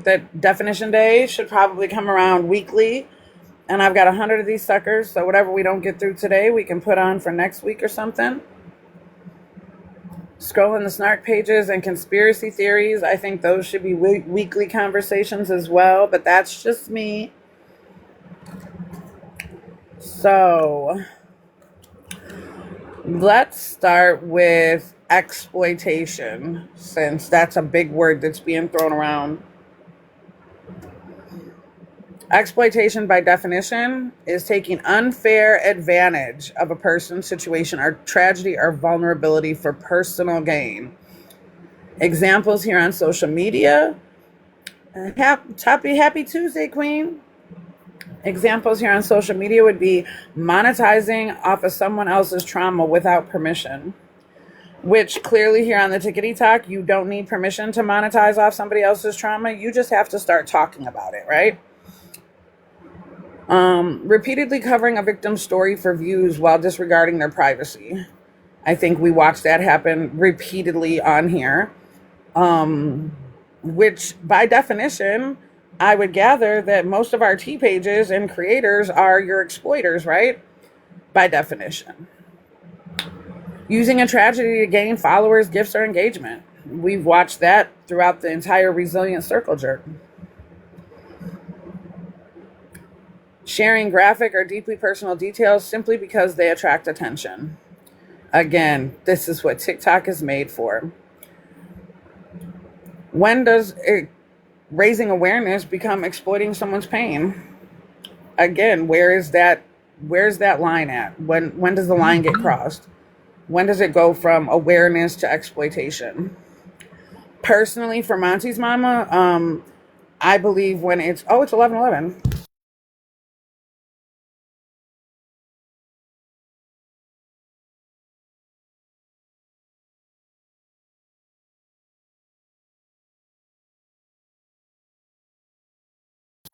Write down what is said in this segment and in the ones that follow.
that definition day should probably come around weekly. And I've got 100 of these suckers. So whatever we don't get through today, we can put on for next week or something. Scrolling the snark pages and conspiracy theories. I think those should be weekly conversations as well. But that's just me. So let's start with exploitation, since that's a big word that's being thrown around. Exploitation, by definition, is taking unfair advantage of a person's situation or tragedy or vulnerability for personal gain. Examples here on social media. Happy Tuesday, Queen. Examples here on social media would be monetizing off of someone else's trauma without permission. Which clearly here on the Tickety Talk, you don't need permission to monetize off somebody else's trauma. You just have to start talking about it, right? Repeatedly covering a victim's story for views while disregarding their privacy. I think we watched that happen repeatedly on here. Which, by definition, I would gather that most of our T pages and creators are your exploiters, right? By definition. Using a tragedy to gain followers, gifts, or engagement. We've watched that throughout the entire Resilient Circle jerk. Sharing graphic or deeply personal details simply because they attract attention. Again, this is what TikTok is made for. When does raising awareness become exploiting someone's pain? Again, where's that line at? When does the line get crossed? When does it go from awareness to exploitation? Personally, for MonTeesMama, I believe when it's 11:11.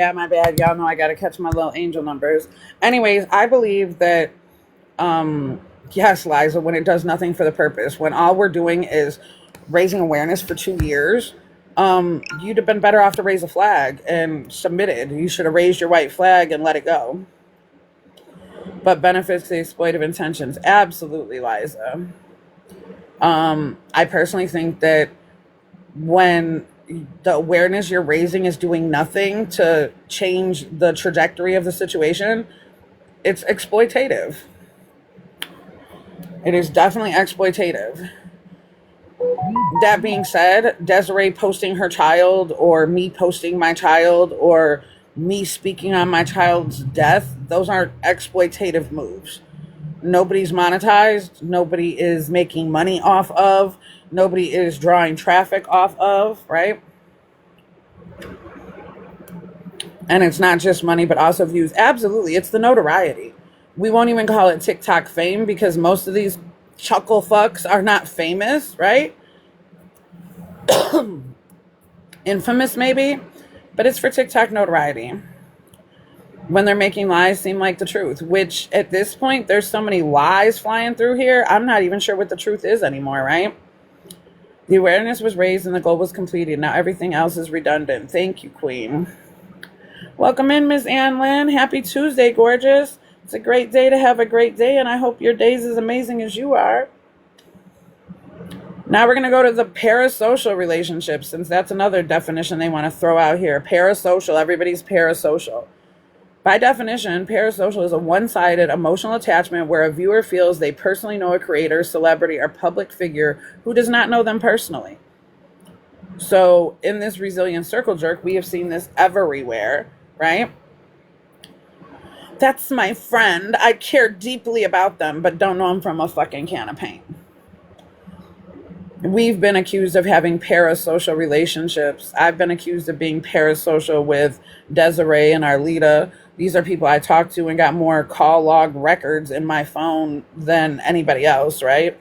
Yeah, my bad. Y'all know I got to catch my little angel numbers. Anyways, I believe that, yes, Liza, when it does nothing for the purpose, when all we're doing is raising awareness for 2 years, you'd have been better off to raise a flag and submitted. You should have raised your white flag and let it go. But benefits the exploitive intentions. Absolutely, Liza. I personally think that when the awareness you're raising is doing nothing to change the trajectory of the situation, it's exploitative. It is definitely exploitative. That being said, Desiree posting her child, or me posting my child, or me speaking on my child's death, those aren't exploitative moves. Nobody's monetized. Nobody is making money off of. Nobody is drawing traffic off of, right? And it's not just money, but also views. Absolutely. It's the notoriety. We won't even call it TikTok fame because most of these chuckle fucks are not famous, right? Infamous, maybe, but it's for TikTok notoriety. When they're making lies seem like the truth, which at this point, there's so many lies flying through here, I'm not even sure what the truth is anymore, right? The awareness was raised and the goal was completed. Now everything else is redundant. Thank you, Queen. Welcome in, Miss Ann Lynn. Happy Tuesday, gorgeous. It's a great day to have a great day, and I hope your day's as amazing as you are. Now we're going to go to the parasocial relationship, since that's another definition they want to throw out here. Parasocial, everybody's parasocial. By definition, parasocial is a one-sided emotional attachment where a viewer feels they personally know a creator, celebrity, or public figure who does not know them personally. So in this Resilient Circle jerk, we have seen this everywhere, right? That's my friend. I care deeply about them, but don't know them from a fucking can of paint. We've been accused of having parasocial relationships. I've been accused of being parasocial with Desiree and Arlita. These are people I talked to and got more call log records in my phone than anybody else, right?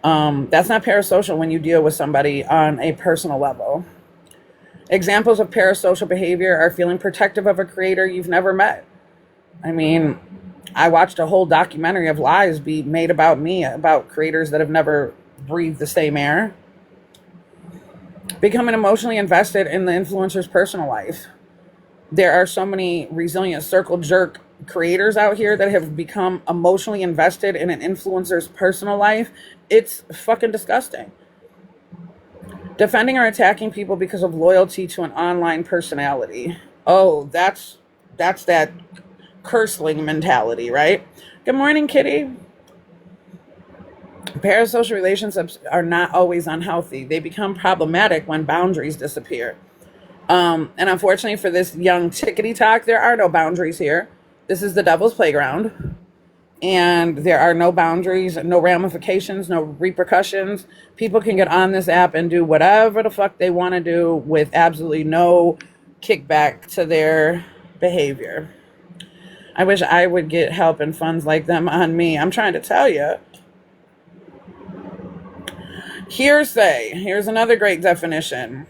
That's not parasocial when you deal with somebody on a personal level. Examples of parasocial behavior are feeling protective of a creator you've never met. I mean, I watched a whole documentary of lies be made about me, about creators that have never breathe the same air. Becoming emotionally invested in the influencer's personal life. There are so many resilient circle jerk creators out here that have become emotionally invested in an influencer's personal life. It's fucking disgusting. Defending or attacking people because of loyalty to an online personality. Oh, that's that curseling mentality, right? Good morning, Kitty. Parasocial relationships are not always unhealthy. They become problematic when boundaries disappear. And unfortunately for this young tickety talk, there are no boundaries here. This is the devil's playground. And there are no boundaries, no ramifications, no repercussions. People can get on this app and do whatever the fuck they want to do with absolutely no kickback to their behavior. I wish I would get help and funds like them on me. I'm trying to tell you. Hearsay. Here's another great definition.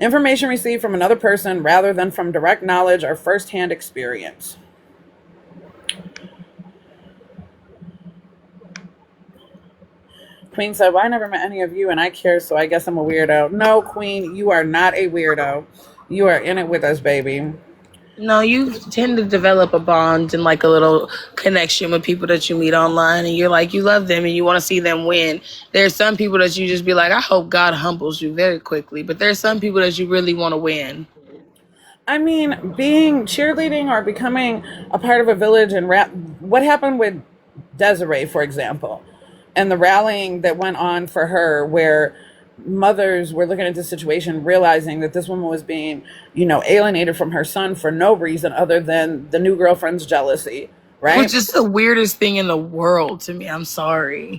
Information received from another person rather than from direct knowledge or firsthand experience. Queen said, well, I never met any of you and I care, so I guess I'm a weirdo. No, Queen, you are not a weirdo. You are in it with us, baby. No, you tend to develop a bond and like a little connection with people that you meet online, and you're like, you love them and you want to see them win. There's some people that you just be like, I hope God humbles you very quickly. But there's some people that you really want to win. I mean, being cheerleading or becoming a part of a village and what happened with Desiree, for example, and the rallying that went on for her, where mothers were looking at the situation, realizing that this woman was being, alienated from her son for no reason other than the new girlfriend's jealousy, right? Which is the weirdest thing in the world to me. I'm sorry.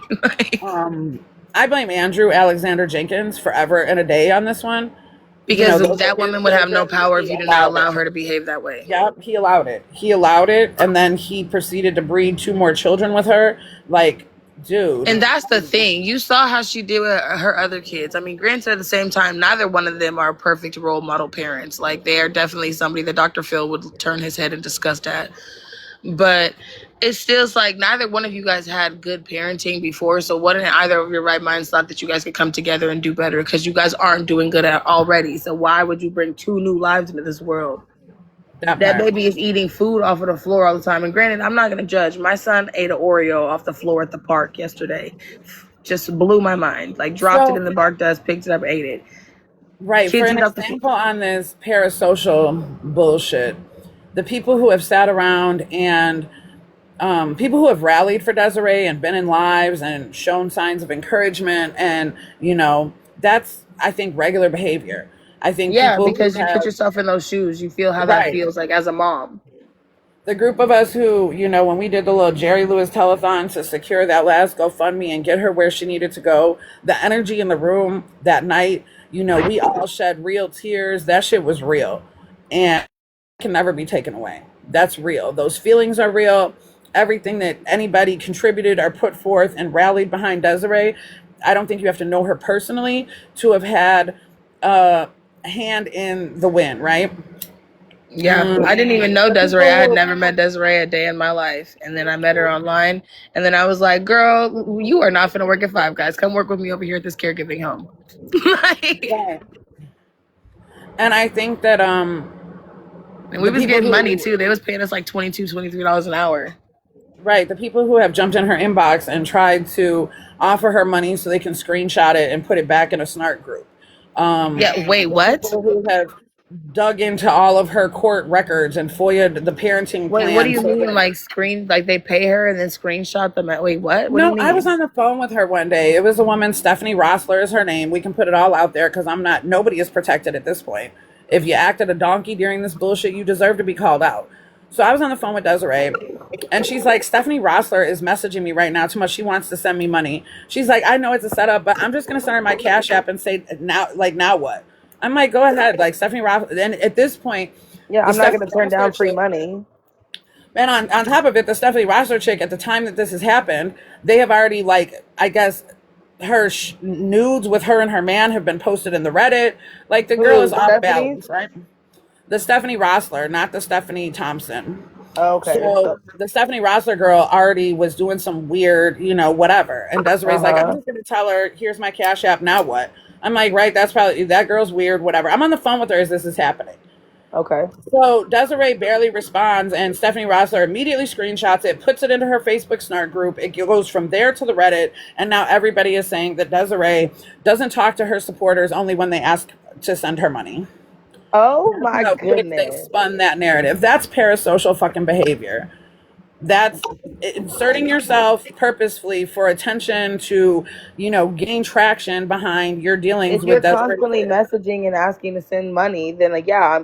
I blame Andrew Alexander Jenkins forever and a day on this one. Because that woman would have no power if you did not allow her to behave that way. Yep, he allowed it. He allowed it, and then he proceeded to breed 2 more children with her. Like, dude. And that's the thing. You saw how she did with her other kids. I mean, granted, at the same time, neither one of them are perfect role model parents. Like, they are definitely somebody that Dr. Phil would turn his head in disgust at. But it still is like neither one of you guys had good parenting before. So what in either of your right minds thought that you guys could come together and do better? Because you guys aren't doing good at already. So why would you bring 2 new lives into this world? That baby is eating food off of the floor all the time. And granted, I'm not going to judge. My son ate an Oreo off the floor at the park yesterday. Just blew my mind. Like, dropped it in the bark dust, picked it up, ate it. Right. For an example on this parasocial bullshit, the people who have sat around and people who have rallied for Desiree and been in lives and shown signs of encouragement, and, that's, I think, regular behavior. I think because you put yourself in those shoes, you feel how that feels like as a mom. The group of us who, when we did the little Jerry Lewis telethon to secure that last GoFundMe and get her where she needed to go, the energy in the room that night, we all shed real tears. That shit was real, and it can never be taken away. That's real. Those feelings are real. Everything that anybody contributed or put forth and rallied behind Desiree, I don't think you have to know her personally to have had hand in the win, right? Yeah, I didn't even know Desiree. I had never met Desiree a day in my life. And then I met her online. And then I was like, girl, you are not finna work at Five Guys. Come work with me over here at this caregiving home. And I think that and we was getting money too. They was paying us like $22, $23 an hour. Right. The people who have jumped in her inbox and tried to offer her money so they can screenshot it and put it back in a snark group. Wait, what? People who have dug into all of her court records and FOIA'd the parenting plan. Wait, what do you mean? Like they pay her and then screenshot them? Wait, what? What do you mean? I was on the phone with her one day. It was a woman, Stephanie Rossler is her name. We can put it all out there because nobody is protected at this point. If you acted a donkey during this bullshit, you deserve to be called out. So I was on the phone with Desiree, and she's like, Stephanie Rossler is messaging me right now too much. She wants to send me money. She's like, I know it's a setup, but I'm just going to send her my Cash App and say, now what? I'm like, go ahead. Like, Stephanie Rossler. And at this point, I'm not going to turn down free money. And on top of it, the Stephanie Rossler chick, at the time that this has happened, they have already, like, I guess, her nudes with her and her man have been posted in the Reddit. Like, the girl is off balance, right? The Stephanie Rossler, not the Stephanie Thompson. Oh, okay. So the Stephanie Rossler girl already was doing some weird, whatever. And Desiree's like, I'm just going to tell her, here's my Cash App, now what? I'm like, right, that's probably, that girl's weird, whatever. I'm on the phone with her as this is happening. Okay. So Desiree barely responds, and Stephanie Rosler immediately screenshots it, puts it into her Facebook snark group. It goes from there to the Reddit, and now everybody is saying that Desiree doesn't talk to her supporters only when they ask to send her money. Oh That's my how quick they goodness. spun that narrative. That's parasocial fucking behavior. That's inserting yourself purposefully for attention to, gain traction behind your If dealings you're with Desiree. constantly messaging and asking to send money, then like, yeah,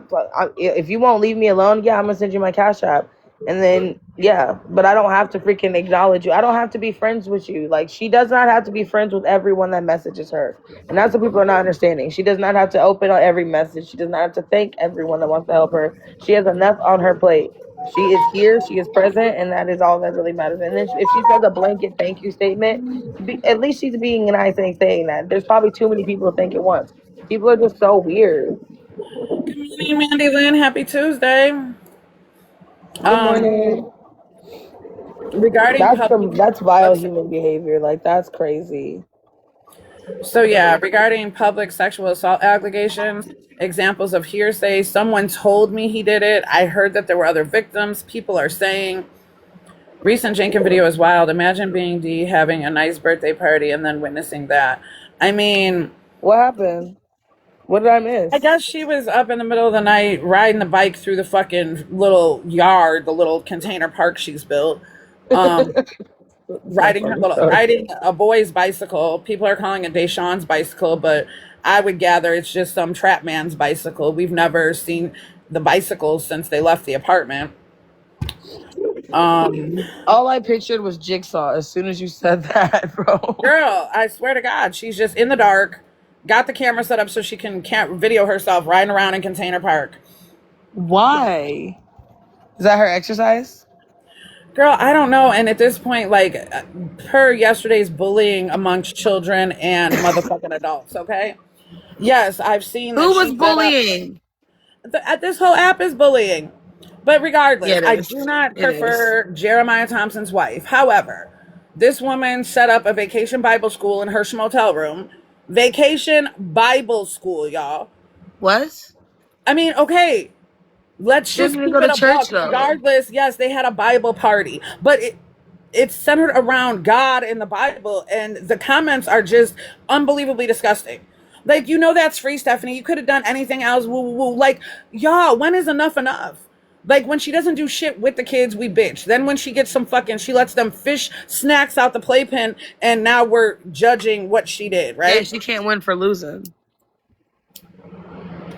if you won't leave me alone, yeah, I'm gonna send you my Cash App, and then yeah, but I don't have to freaking acknowledge you. I don't have to be friends with you. Like, she does not have to be friends with everyone that messages her, and that's what people are not understanding. She does not have to open on every message. She does not have to thank everyone that wants to help her. She has enough on her plate. She is here, she is present, and that is all that really matters. And then if she says a blanket thank you statement, at least she's being nice and saying that. There's probably too many people to think at once. People are just so weird. Good morning, Mandy Lynn. Happy Tuesday. Good Um, morning. regarding public, That's vile human behavior. Like, that's crazy. so yeah, regarding public sexual assault allegations, examples of hearsay. Someone told me he did it. I heard that there were other victims. People are saying recent Jenkins video is wild. Imagine being D, having a nice birthday party, and then witnessing that. I mean, What happened? What did I miss? I guess she was up in the middle of the night riding the bike through the fucking little yard, the little container park she's built. Um, riding a boy's bicycle. People are calling it Deshaun's bicycle, but I would gather it's just some trap man's bicycle. We've never seen the bicycles since they left the apartment. All I pictured was Jigsaw as soon as you said that, bro. Girl, I swear to God, she's just in the dark, got the camera set up so she can video herself riding around in Container Park. Why? Is that her exercise? Girl, I don't know. And at this point, like, per yesterday's bullying amongst children and motherfucking adults, okay? Yes, I've seen that. Who was bullying? This whole app is bullying. But regardless, Yeah, I do not prefer Jeremiah Thompson's wife. However, this woman set up a vacation Bible school in her motel room. Vacation Bible school, y'all. What? I mean, okay, let's She just didn't even keep go it to a church buck. though. Regardless, yes, they had a Bible party, but it's centered around God and the Bible, and the comments are just unbelievably disgusting. Like, that's free, Stephanie. You could have done anything else. Woo, woo, woo. Like, y'all, when is enough enough? Like, when she doesn't do shit with the kids, we bitch. Then when she gets she lets them fish snacks out the playpen, and now we're judging what she did, right? Yeah, she can't win for losing.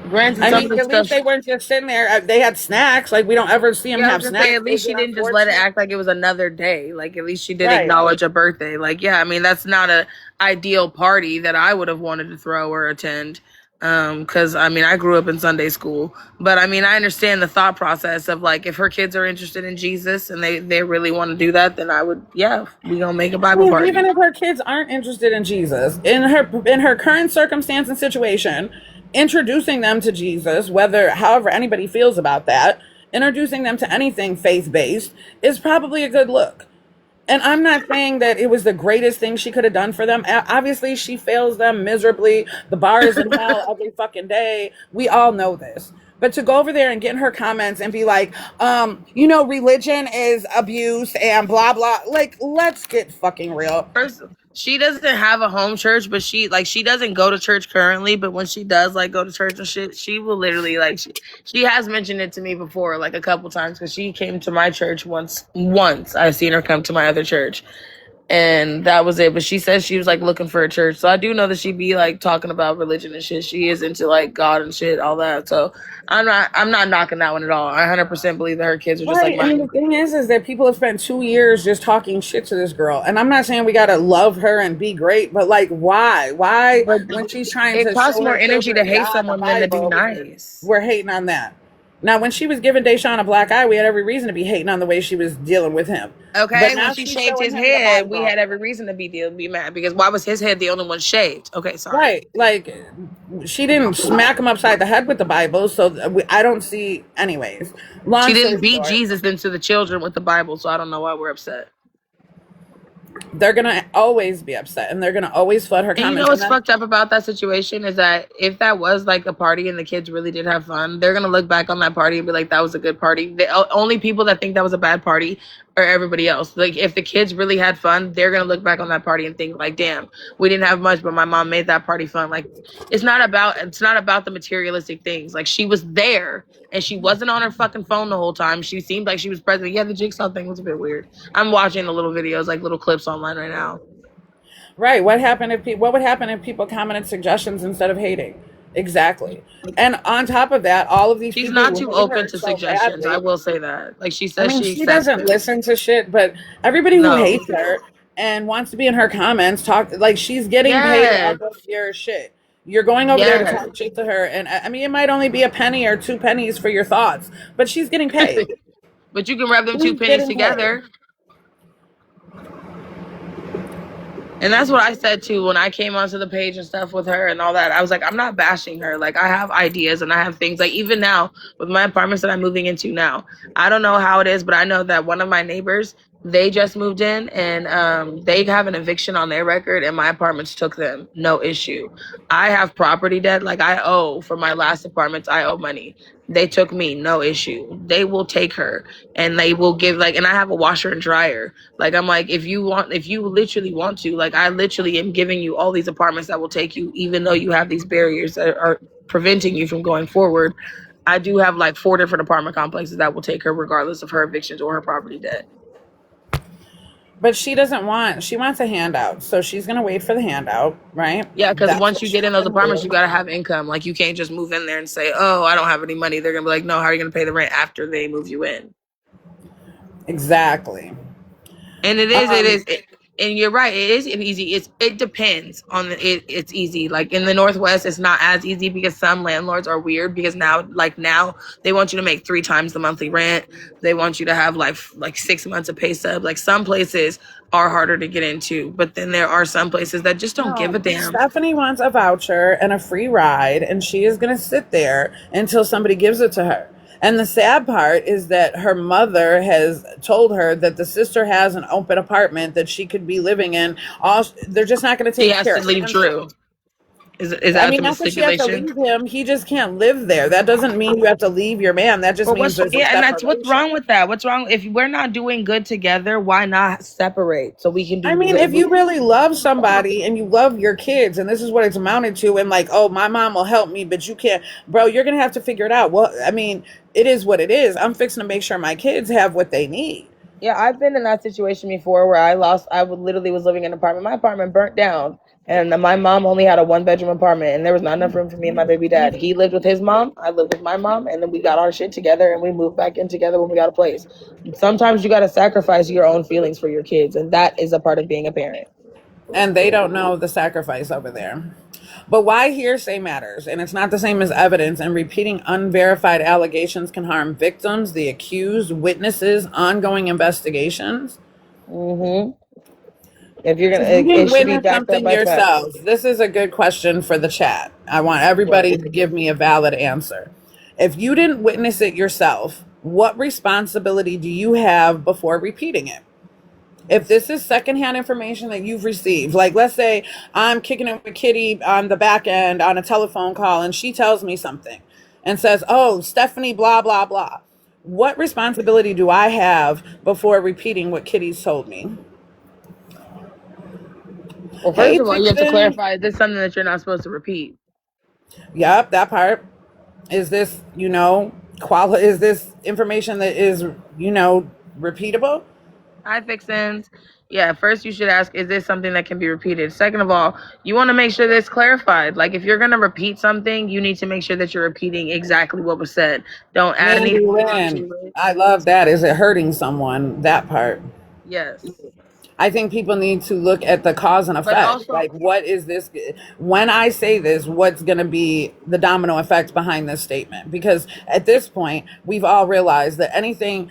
Granted, I some mean, of the at least stuff. they weren't just sitting there. They had snacks. Like, we don't ever see them Yeah, I have was gonna snacks. say, at least she didn't just let it act like it was another day. Like, at least she did Right. acknowledge a birthday. Like, yeah, I mean, that's not a ideal party that I would have wanted to throw or attend. Because I mean, I grew up in Sunday school, but I mean, I understand the thought process of like, if her kids are interested in Jesus and they really want to do that, then I would, yeah, we gonna make a Bible party. Even if her kids aren't interested in Jesus, in her current circumstance and situation, introducing them to Jesus, however anybody feels about that, introducing them to anything faith-based is probably a good look. And I'm not saying that it was the greatest thing she could have done for them. Obviously, she fails them miserably. The bar is in hell every fucking day. We all know this. But to go over there and get in her comments and be like, religion is abuse and blah, blah. Like, let's get fucking real. First, she doesn't have a home church, but she doesn't go to church currently. But when she does like go to church and shit, she will literally like she has mentioned it to me before, like a couple times, because she came to my church once. Once I've seen her come to my other church, and that was it. But she says she was like looking for a church, so I do know that she be like talking about religion and shit. She is into like God and shit, all that. So I'm not knocking that one at all. I 100% believe that her kids are just like mine. And the thing is that people have spent 2 years just talking shit to this girl. And I'm not saying we gotta love her and be great, but like, why? Why, But when she's trying it to costs show more her energy to children hate God and the someone than to be Bible, nice. we're hating on that. Now, when she was giving Deshaun a black eye, we had every reason to be hating on the way she was dealing with him. Okay, But now when she she's shaved showing his him the head, we Bible. had every reason to be mad, because why was his head the only one shaved? Okay, sorry. Right, like, she didn't smack him upside the head with the Bible, so I don't see. Anyways, She didn't beat Jesus into the children with the Bible, so I don't know why we're upset. they're gonna always be upset, and they're gonna always flood her And you know comments. And what's then fucked up about that situation is that if that was like a party and the kids really did have fun, they're gonna look back on that party and be like, "That was a good party." The only people that think that was a bad party are everybody else. Like if the kids really had fun, they're gonna look back on that party and think like, "Damn, we didn't have much, but my mom made that party fun." Like it's not about the materialistic things. Like she was there and she wasn't on her fucking phone the whole time. She seemed like she was present. Yeah, the jigsaw thing was a bit weird. I'm watching the little videos, like little clips online right now. right, what would happen if people commented suggestions instead of hating? Exactly. And on top of that, all of these She's people not who too hate open her to so suggestions. I badly. will say that. Like she I says mean, she she accepts doesn't it. listen to shit, but everybody who No. hates her and wants to be in her comments talk like she's getting paid off Yes. of your shit. You're going over there to Yes. talk shit to her, and I mean, it might only be a penny or 2 pennies for your thoughts, but she's getting paid. But you can rub them two She's pennies getting paid. together. And that's what I said too when I came onto the page and stuff with her and all that. I was like, I'm not bashing her. Like I have ideas and I have things. Like even now with my apartments that I'm moving into now, I don't know how it is, but I know that one of my neighbors, they just moved in and they have an eviction on their record and my apartments took them. No issue. I have property debt. Like I owe for my last apartments, I owe money. They took me, no issue. They will take her and they will give like, and I have a washer and dryer. Like I'm like, if you literally want to, like I literally am giving you all these apartments that will take you, even though you have these barriers that are preventing you from going forward. I do have like 4 different apartment complexes that will take her regardless of her evictions or her property debt. But she wants a handout. So she's going to wait for the handout, right? Yeah, because That's once what you she's get in those going to apartments, you do. gotta have income. Like you can't just move in there and say, "Oh, I don't have any money." They're gonna be like, "No, how are you gonna pay the rent after they move you in?" Exactly. And it Um, is, and you're right. It is easy. It depends on it's easy. Like in the Northwest, it's not as easy because some landlords are weird because now they want you to make 3 times the monthly rent. They want you to have like 6 months of pay stub. Like some places are harder to get into, but then there are some places that just don't give a no, damn. Stephanie wants a voucher and a free ride, and she is going to sit there until somebody gives it to her. And the sad part is that her mother has told her that the sister has an open apartment that she could be living in. They're just not going to She take has care to of leave him. Drew. Is I that mean, the not that she has to stipulation? leave him. He just can't live there. That doesn't mean you have to leave your man. That just But means what's there's a yeah, and that's what's separation. wrong with that. What's wrong if we're not doing good together? Why not separate so we can I do mean, if good? you really love somebody and you love your kids, and this is what it's amounted to, and like, oh, my mom will help me, but you can't, bro, you're gonna have to figure it out. Well, I mean, it is what it is. I'm fixing to make sure my kids have what they need. Yeah, I've been in that situation before where I would literally was living in an apartment. My apartment burnt down, and my mom only had a 1 bedroom apartment, and there was not enough room for me and my baby dad. He lived with his mom, I lived with my mom, and then we got our shit together and we moved back in together when we got a place. Sometimes you got to sacrifice your own feelings for your kids, and that is a part of being a parent. And they don't know the sacrifice over there. But why hearsay matters, and it's not the same as evidence, and repeating unverified allegations can harm victims, the accused, witnesses, ongoing investigations. Hmm. If you're gonna, If you it didn't should be witness backed up something by facts. yourself, this is a good question for the chat. I want What? everybody to give me a valid answer. If you didn't witness it yourself, what responsibility do you have before repeating it? If this is secondhand information that you've received, like let's say I'm kicking it with Kitty on the back end on a telephone call and she tells me something and says, oh, Stephanie, blah, blah, blah. What responsibility do I have before repeating what Kitty's told me? Well, first Hey, of all, you have to Kristen. clarify: is this something that you're not supposed to repeat? Yep, that part. Is this, is this information that is, repeatable? Hi, Fixins. Yeah, first you should ask, is this something that can be repeated? Second of all, you want to make sure that's clarified. Like, if you're going to repeat something, you need to make sure that you're repeating exactly what was said. Don't add Mandy anything Lynn. onto it. I love that. Is it hurting someone? That part. Yes. I think people need to look at the cause and But effect. also, Like, what is this? When I say this, what's going to be the domino effect behind this statement? Because at this point, we've all realized that anything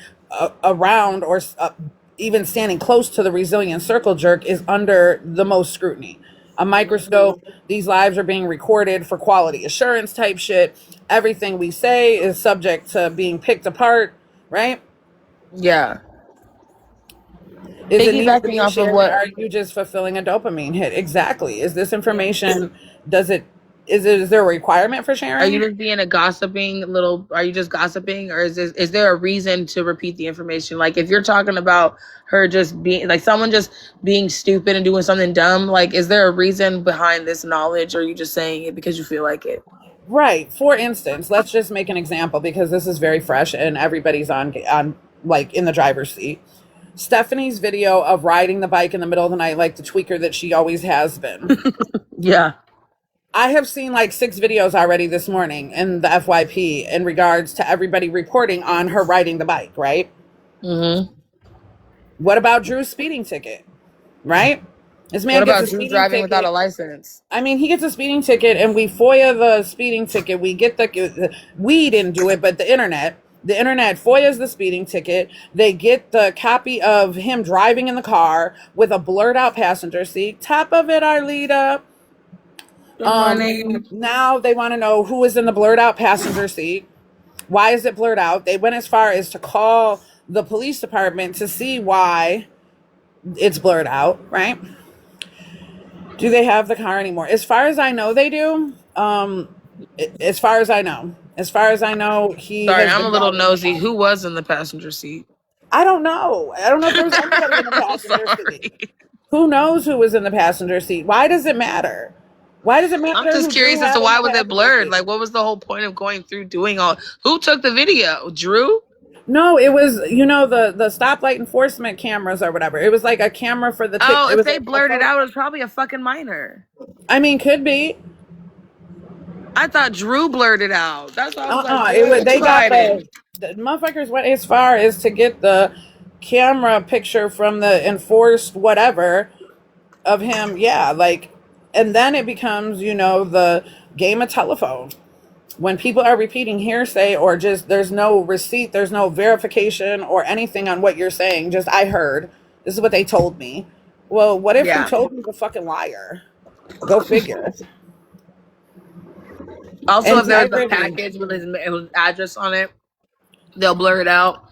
around or even standing close to the resilient circle jerk is under the most scrutiny. A microscope, these lives are being recorded for quality assurance type shit. Everything we say is subject to being picked apart, right? yeah. Is it need to Piggybacking be off of shared? what Are you just fulfilling a dopamine hit? Exactly. Is this information, does it, is there a requirement for are you sharing? just being a gossiping little? Are you just gossiping, or is there a reason to repeat the information? Like if you're talking about her just being like someone just being stupid and doing something dumb, like is there a reason behind this knowledge, or are you just saying it because you feel like it? Right. For instance, let's just make an example because this is very fresh and everybody's on like in the driver's seat. Stephanie's video of riding the bike in the middle of the night like the tweaker that she always has been. Yeah. I have seen like 6 videos already this morning in the FYP in regards to everybody reporting on her riding the bike, right? Mm-hmm. What about Drew's speeding ticket? Right? This What man gets about a Drew speeding driving without a ticket. license? I mean, he gets a speeding ticket and we FOIA the speeding ticket. We get we didn't do it, but the internet FOIAs the speeding ticket. They get the copy of him driving in the car with a blurred out passenger seat. Top of it, Arlita. Good morning. Now they want to know who is in the blurred out passenger seat. Why is it blurred out? They went as far as to call the police department to see why it's blurred out, right? Do they have the car anymore? As far as I know, they do. As far as I know. As far as I know, he Sorry, has I'm a been little driving the nosy. car. Who was in the passenger seat? I don't know. I don't know if there was anybody in the passenger seat. Sorry. Who knows who was in the passenger seat? Why does it matter? Why does it I'm matter just who Drew curious as had to in why the was it passenger blurred? seat? Like, what was the whole point of going through doing all? Who took the video? Drew? No, it was, the stoplight enforcement cameras or whatever. It was like a camera for the Oh, it if was they a blurred it out, it was probably a fucking minor. I mean, could be. I thought Drew blurred it out. That's why I was like, It boy, was, they you got hiding. the motherfuckers went as far as to get the camera picture from the enforced whatever of him. Yeah, like, and then it becomes, the game of telephone. When people are repeating hearsay or just there's no receipt, there's no verification or anything on what you're saying, just I heard. This is what they told me. Well, what if who Yeah. told me a fucking liar? Go figure. Also, if there's a Integrity. package with his address on it, they'll blur it out.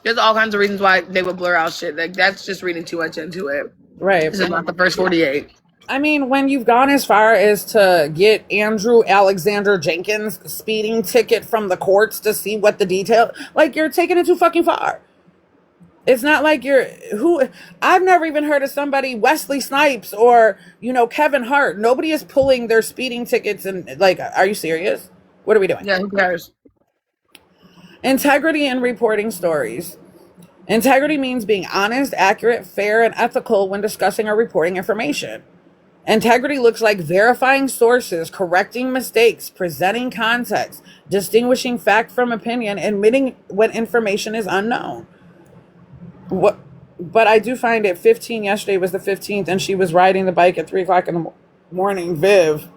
There's all kinds of reasons why they would blur out shit. Like that's just reading too much into it. Right. This is not the first 48. I mean, when you've gone as far as to get Andrew Alexander Jenkins' speeding ticket from the courts to see what the detail, like you're taking it too fucking far. It's not like I've never even heard of somebody, Wesley Snipes or, Kevin Hart. Nobody is pulling their speeding tickets and like, are you serious? What are we doing? Yeah, who cares? Integrity in reporting stories. Integrity means being honest, accurate, fair, and ethical when discussing or reporting information. Integrity looks like verifying sources, correcting mistakes, presenting context, distinguishing fact from opinion, admitting when information is unknown. But I do find it 15, yesterday was the 15th, and she was riding the bike at 3 o'clock in the morning. Viv.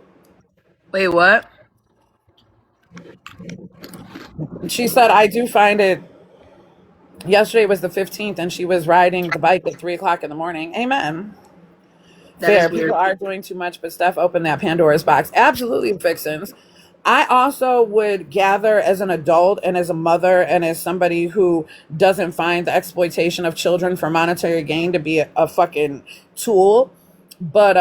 Wait, what? She said, I do find it, yesterday was the 15th, and she was riding the bike at 3 o'clock in the morning. Amen. That Fair. is weird. People are doing too much, but Steph opened that Pandora's box. Absolutely, Vixens. I also would gather as an adult and as a mother and as somebody who doesn't find the exploitation of children for monetary gain to be a fucking tool. But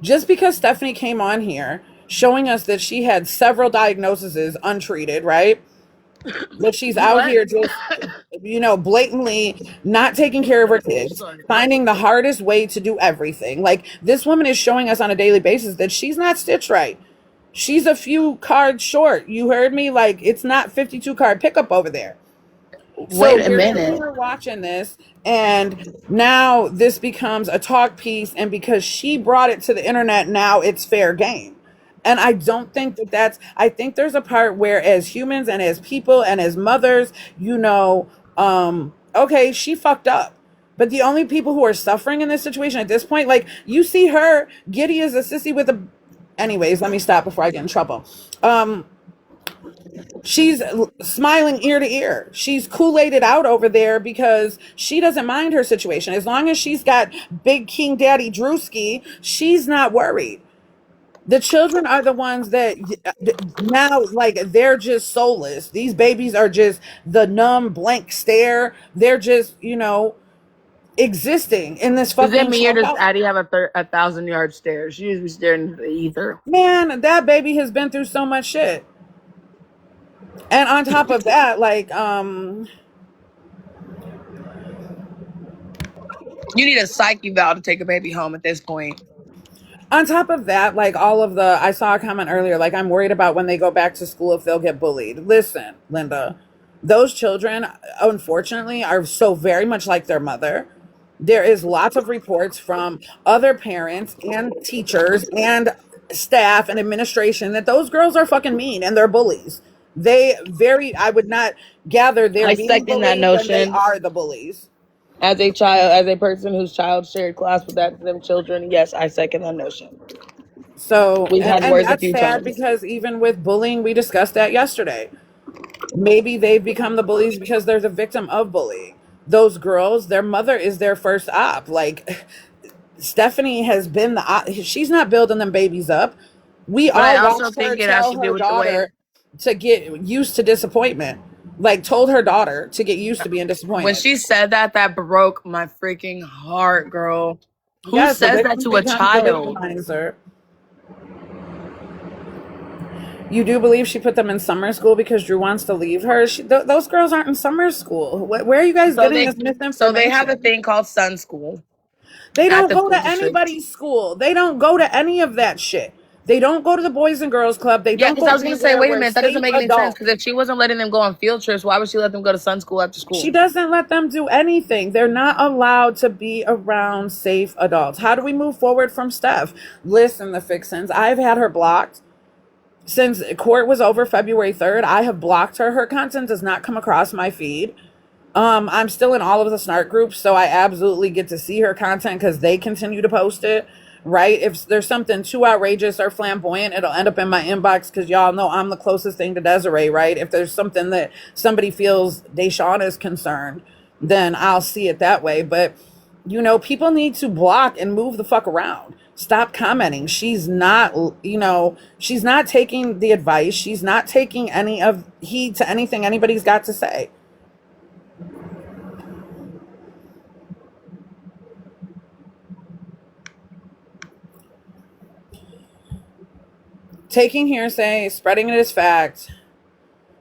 just because Stephanie came on here showing us that she had several diagnoses untreated, right? That she's out What? here just, blatantly not taking care of her kids, finding the hardest way to do everything. Like this woman is showing us on a daily basis that she's not stitched right. She's a few cards short. You heard me? Like it's not 52 card pickup over there. Wait a minute. We're watching this, and now this becomes a talk piece, and because she brought it to the internet, now it's fair game. And I don't think I think there's a part where as humans and as people and as mothers, okay, she fucked up. But the only people who are suffering in this situation at this point, like you see her giddy as a sissy with a, anyways, let me stop before I get in trouble. She's smiling ear to ear. She's Kool-Aided out over there because she doesn't mind her situation. As long as she's got Big King Daddy Drewski, she's not worried. The children are the ones that now, like, they're just soulless. These babies are just the numb, blank stare. They're just, existing in this Is it fucking me or small does house. Addie have a 1,000-yard stare? She usually staring into the ether. Man, that baby has been through so much shit. And on top of that, like, You need a psyche valve to take a baby home at this point. on top of that, like all of the, I saw a comment earlier, like, I'm worried about when they go back to school if they'll get bullied. Listen, Linda, those children, unfortunately, are so very much like their mother. There is lots of reports from other parents and teachers and staff and administration that those girls are fucking mean and they're bullies. I would not gather they're I being second that bullied than they notion. are the bullies. As a child, as a person whose child shared class with them children, yes, I second that notion. So, We've had and words a that's few sad times. because even with bullying, we discussed that yesterday. Maybe they've become the bullies because they're the victim of bullying. Those girls, their mother is their first op. Like, Stephanie has been she's not building them babies up. We But I all also watched her think it has tell to do her with the way daughter to get used to disappointment. Like, told her daughter to get used to being when disappointed. she said that, that broke my freaking heart, girl. Who Yes, the says that victim to a becomes the child? victimizer. You do believe she put them in summer school because Drew wants to leave her? Those girls aren't in summer school. Where are you guys So getting they this so they have a misinformation? thing called Sun School They at don't the go school to district. anybody's school. They don't go to any of that shit. They don't go to the Boys and Girls Club. They Yeah, don't because go I was gonna say, anywhere wait a where minute, that doesn't safe make any sense. adults. Because if she wasn't letting them go on field trips, why would she let them go to Sun School after She school? doesn't let them do anything. They're not allowed to be around safe adults. How do we move forward from Steph? Listen, the Fixins, I've had her blocked. Since court was over February 3rd, I have blocked her. Her content does not come across my feed. I'm still in all of the snark groups, so I absolutely get to see her content because they continue to post it, right? If there's something too outrageous or flamboyant, it'll end up in my inbox because y'all know I'm the closest thing to Desiree, right? If there's something that somebody feels Deshawn is concerned, then I'll see it that way. But, people need to block and move the fuck around. Stop commenting. She's not, she's not taking the advice. She's not taking any of heed to anything anybody's got to say. Taking hearsay, spreading it as fact,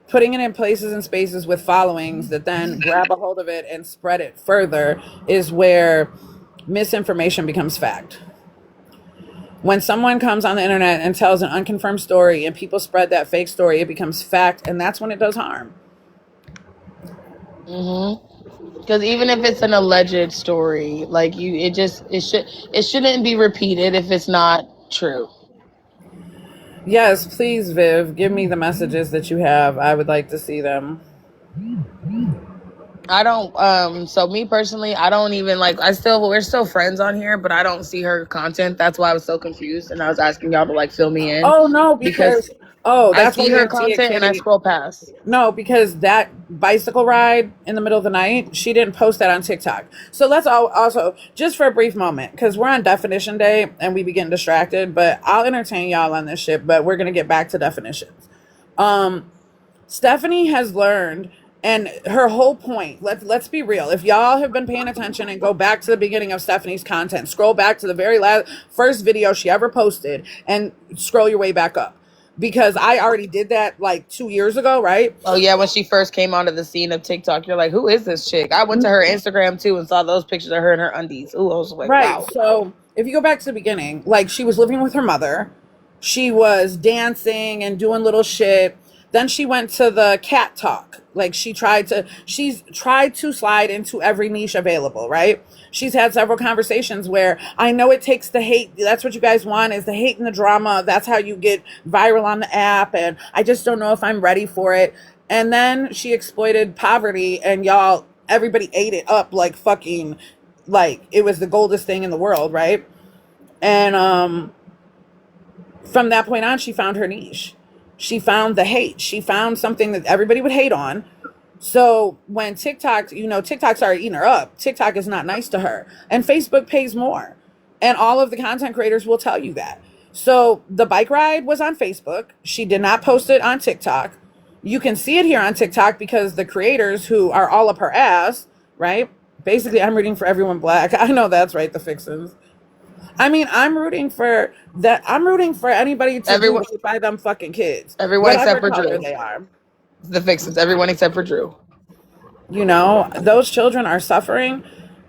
putting it in places and spaces with followings that then grab a hold of it and spread it further is where misinformation becomes fact. When someone comes on the internet and tells an unconfirmed story and people spread that fake story, it becomes fact, and that's when it does harm. Because even if it's an alleged story, like it shouldn't be repeated if it's not true. Yes, please, Viv, give me the messages that you have. I would like to see them. I don't so me personally, I don't even like we're still friends on here, but I don't see her content. That's why I was so confused and I was asking y'all to like fill me in Oh, no, because because, I that's why see you her didn't see it, content and I Kitty. scroll past. No, because that bicycle ride in the middle of the night, she didn't post that on TikTok. So let's also, just for a brief moment, because we're on definition day and we be getting distracted, but I'll entertain y'all on this shit, but we're going to get back to definitions. Stephanie has learned, and her whole point, let's be real. If y'all have been paying attention and go back to the beginning of Stephanie's content, scroll back to the very first video she ever posted and scroll your way back up. Because I already did that like 2 years ago, right? Oh yeah, when she first came onto the scene of TikTok, you're like, who is this chick? I went to her Instagram too and saw those pictures of her in her undies. Ooh, I was like, Right. wow. So if you go back to the beginning, like she was living with her mother, she was dancing and doing little shit. Then she went to the cat talk. Like she's tried to slide into every niche available, right? She's had several conversations where I know it takes the hate. That's what you guys want, is the hate and the drama. That's how you get viral on the app. And I just don't know if I'm ready for it. And then she exploited poverty, and y'all, everybody ate it up like fucking, like it was the goldest thing in the world, right? And from that point on, she found her niche. She found the hate. She found something that everybody would hate on. So when TikTok started eating her up, TikTok is not nice to her. And Facebook pays more. And all of the content creators will tell you that. So the bike ride was on Facebook. She did not post it on TikTok. You can see it here on TikTok because the creators who are all up her ass, right? Basically, I'm rooting for everyone black. I know that's right, the fixins. I mean, I'm rooting for that. I'm rooting for anybody to do Everyone, right by them fucking kids, everyone except whatever for color Drew. they are. The fixins. Everyone except for Drew. You know, those children are suffering.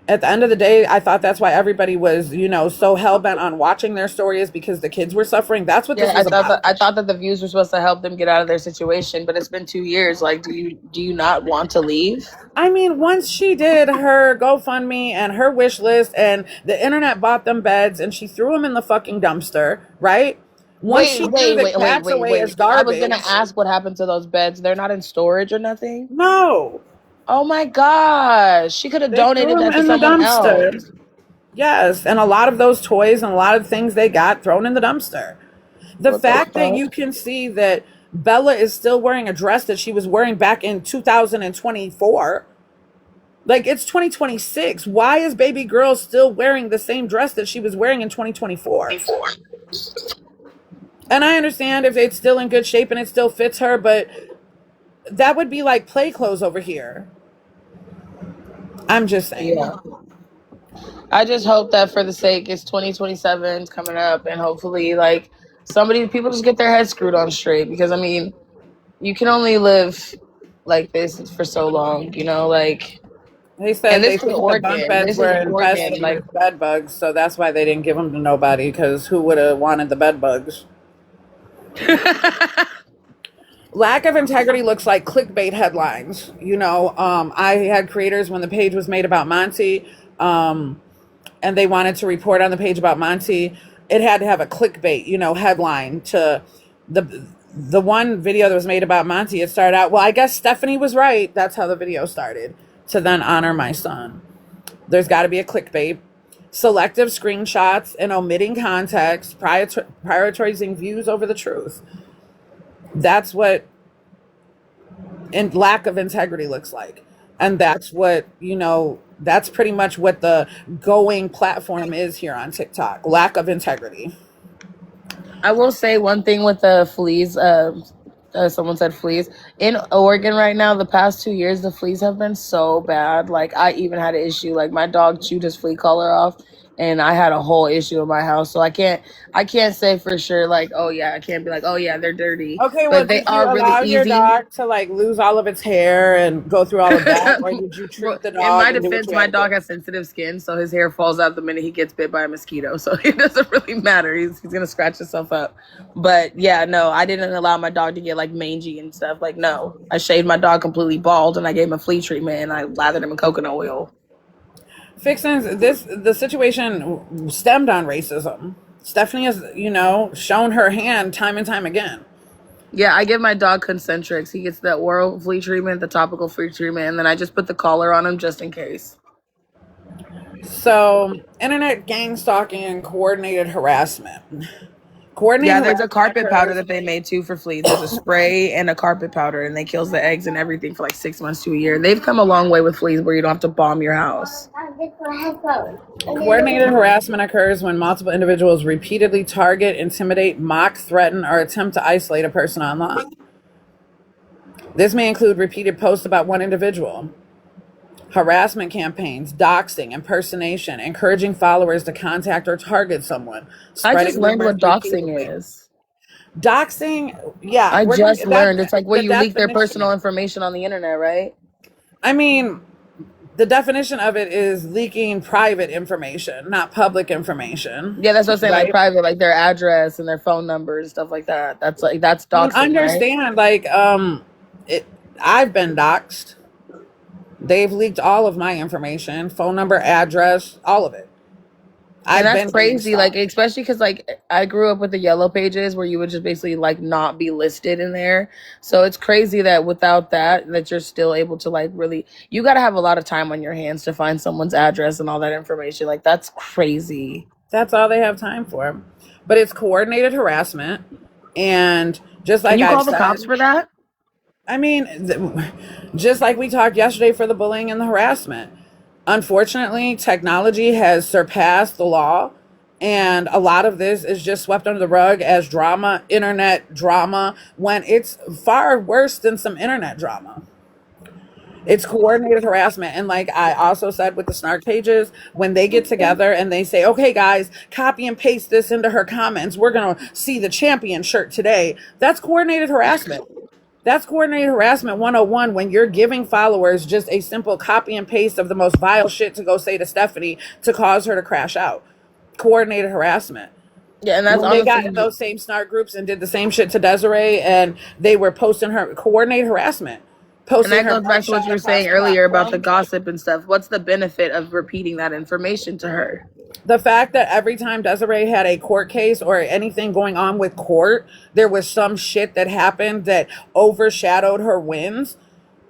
At the end of the day, I thought that's why everybody was, you know, so hell bent on watching their stories because the kids were suffering. That's what Yeah, this was about. I thought that the views were supposed to help them get out of their situation, but it's been 2 years. Like, do you not want to leave? I mean, once she did her GoFundMe and her wish list and the internet bought them beds and she threw them in the fucking dumpster, right? Once she threw the cats away as Wait. I was gonna garbage, ask what happened to those beds. They're not in storage or nothing. no, Oh my gosh, she could have they threw donated them that to in the someone dumpster. else. Yes, and a lot of those toys and a lot of things they got thrown in the dumpster. The What the fact that you fuck? can see that Bella is still wearing a dress that she was wearing back in 2024. Like, it's 2026. Why is baby girl still wearing the same dress that she was wearing in 2024? And I understand if it's still in good shape and it still fits her, but that would be like play clothes over here. I'm just saying. Yeah. I just hope that for the sake, it's 2027 coming up, and hopefully, like, people just get their heads screwed on straight, because I mean, you can only live like this for so long, you know, like, They and said they think the bunk beds This were is Oregon, infested like, with bed bugs, so that's why they didn't give them to nobody, because who would have wanted the bed bugs? Lack of integrity looks like clickbait headlines. You know, I had creators when the page was made about Monty, and they wanted to report on the page about Monty. It had to have a clickbait, you know, headline to the one video that was made about Monty. It started out, well, I guess Stephanie was right. That's how the video started, to then honor my son. There's got to be a clickbait. Selective screenshots and omitting context, prioritizing views over the truth. That's what lack of integrity looks like. And that's what, you know, that's pretty much what the going platform is here on TikTok. Lack of integrity. I will say one thing with the fleas. Someone said fleas in Oregon right now. The past 2 years, the fleas have been so bad. Like, I even had an issue. Like, my dog chewed his flea collar off, and I had a whole issue in my house. So I can't say for sure. Like, oh yeah, I can't be like, oh yeah, they're dirty, Okay, well, but they did you are really allow your easy. dog to like lose all of its hair and go through all of that? Or did you Well, treat the in my dog and do what defense, you my had to do? dog has sensitive skin, so his hair falls out the minute he gets bit by a mosquito. So it doesn't really matter. He's gonna scratch himself up. But yeah, no, I didn't allow my dog to get like mangy and stuff. Like, no, I shaved my dog completely bald, and I gave him a flea treatment, and I lathered him in coconut oil. Fixins, the situation stemmed on racism. Stephanie has, you know, shown her hand time and time again. Yeah, I give my dog Concentrix. He gets the oral flea treatment, the topical flea treatment, and then I just put the collar on him just in case. So, internet gang stalking and coordinated harassment. Yeah, Coordinated there's a harassment carpet powder occurs. that they made too for fleas. There's a spray and a carpet powder, and they kills the eggs and everything for like 6 months to a year. They've come a long way with fleas where you don't have to bomb your house. Coordinated harassment occurs when multiple individuals repeatedly target, intimidate, mock, threaten, or attempt to isolate a person online. This may include repeated posts about one individual, harassment campaigns, doxing, impersonation, encouraging followers to contact or target someone, I just spreading learned rumors what doxing repeatedly. is. Doxing, yeah, I we're going just to learned. It's that like where the you leak their definition. personal information on the internet, right? I mean, the definition of it is leaking private information, not public information, Yeah, that's what I'm saying. Like right? private, like their address and their phone numbers, stuff like that. That's I mean, doxing, right? understand, like, it. I've been doxed. They've leaked all of my information, phone number, address, all of it. And I've that's been gang crazy, like, stalked. especially because like I grew up with the yellow pages where you would just basically like not be listed in there. So it's crazy that without that you're still able to like really, you got to have a lot of time on your hands to find someone's address and all that information. Like, that's crazy. That's all they have time for. But it's coordinated harassment. And just Can like you I've call the cops said, for that? I mean, just like we talked yesterday for the bullying and the harassment. Unfortunately, technology has surpassed the law, and a lot of this is just swept under the rug as drama, internet drama, when it's far worse than some internet drama. It's coordinated harassment. And like I also said with the snark pages, when they get together and they say, okay, guys, copy and paste this into her comments, we're going to see the champion shirt today. That's coordinated harassment. That's coordinated harassment 101 when you're giving followers just a simple copy and paste of the most vile shit to go say to Stephanie to cause her to crash out. Coordinated harassment. Yeah, and that's When they got in honestly, those same snark groups and did the same shit to Desiree and they were posting her coordinated harassment, and posting that her goes back to what mugshot you were across saying the earlier about the platform. gossip and stuff. What's the benefit of repeating that information to her? The fact that every time Desiree had a court case or anything going on with court, there was some shit that happened that overshadowed her wins.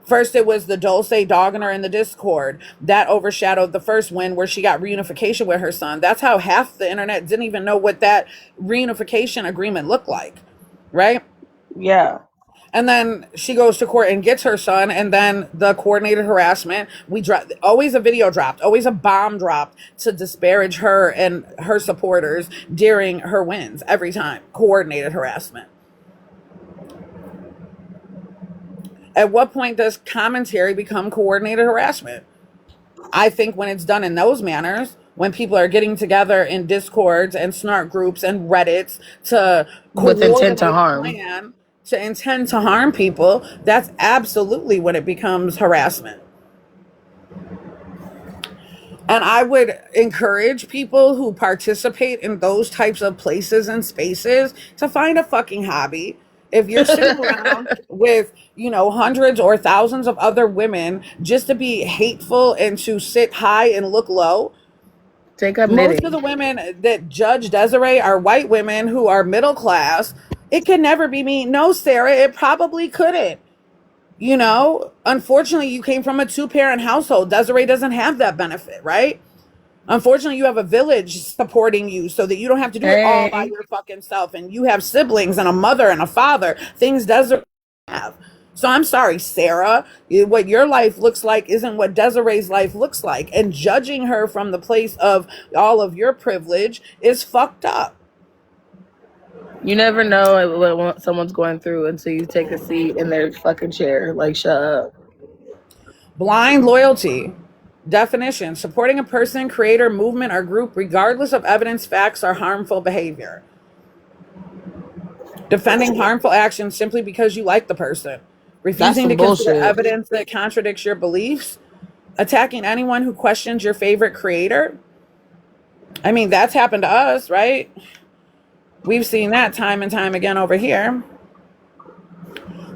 First, it was the Dulce dogging her in the Discord. That overshadowed the first win where she got reunification with her son. That's how half the internet didn't even know what that reunification agreement looked like, right? Yeah. And then she goes to court and gets her son, and then the coordinated harassment. We dropped always a video dropped, always a bomb dropped to disparage her and her supporters during her wins every time. Coordinated harassment. At what point does commentary become coordinated harassment? I think when it's done in those manners, when people are getting together in discords and snark groups and reddits to With intent to coordinate a harm. plan to intend to harm people, that's absolutely when it becomes harassment. And I would encourage people who participate in those types of places and spaces to find a fucking hobby. If you're sitting around with, hundreds or thousands of other women just to be hateful and to sit high and look low, Take up most of knitting. the women that judge Desiree are white women who are middle class. It can never be me. No, Sarah, it probably couldn't. Unfortunately, you came from a two-parent household. Desiree doesn't have that benefit, right? Unfortunately, you have a village supporting you so that you don't have to do it all by Hey. your fucking self. And you have siblings and a mother and a father, things Desiree have. So I'm sorry, Sarah. What your life looks like isn't what Desiree's life looks like. And judging her from the place of all of your privilege is fucked up. You never know what someone's going through until you take a seat in their fucking chair. Like, shut up. Blind loyalty. Definition: supporting a person, creator, movement, or group regardless of evidence, facts, or harmful behavior. Defending harmful actions simply because you like the person. That's Refusing to some consider bullshit. evidence that contradicts your beliefs. Attacking anyone who questions your favorite creator. I mean, that's happened to us, right? We've seen that time and time again over here.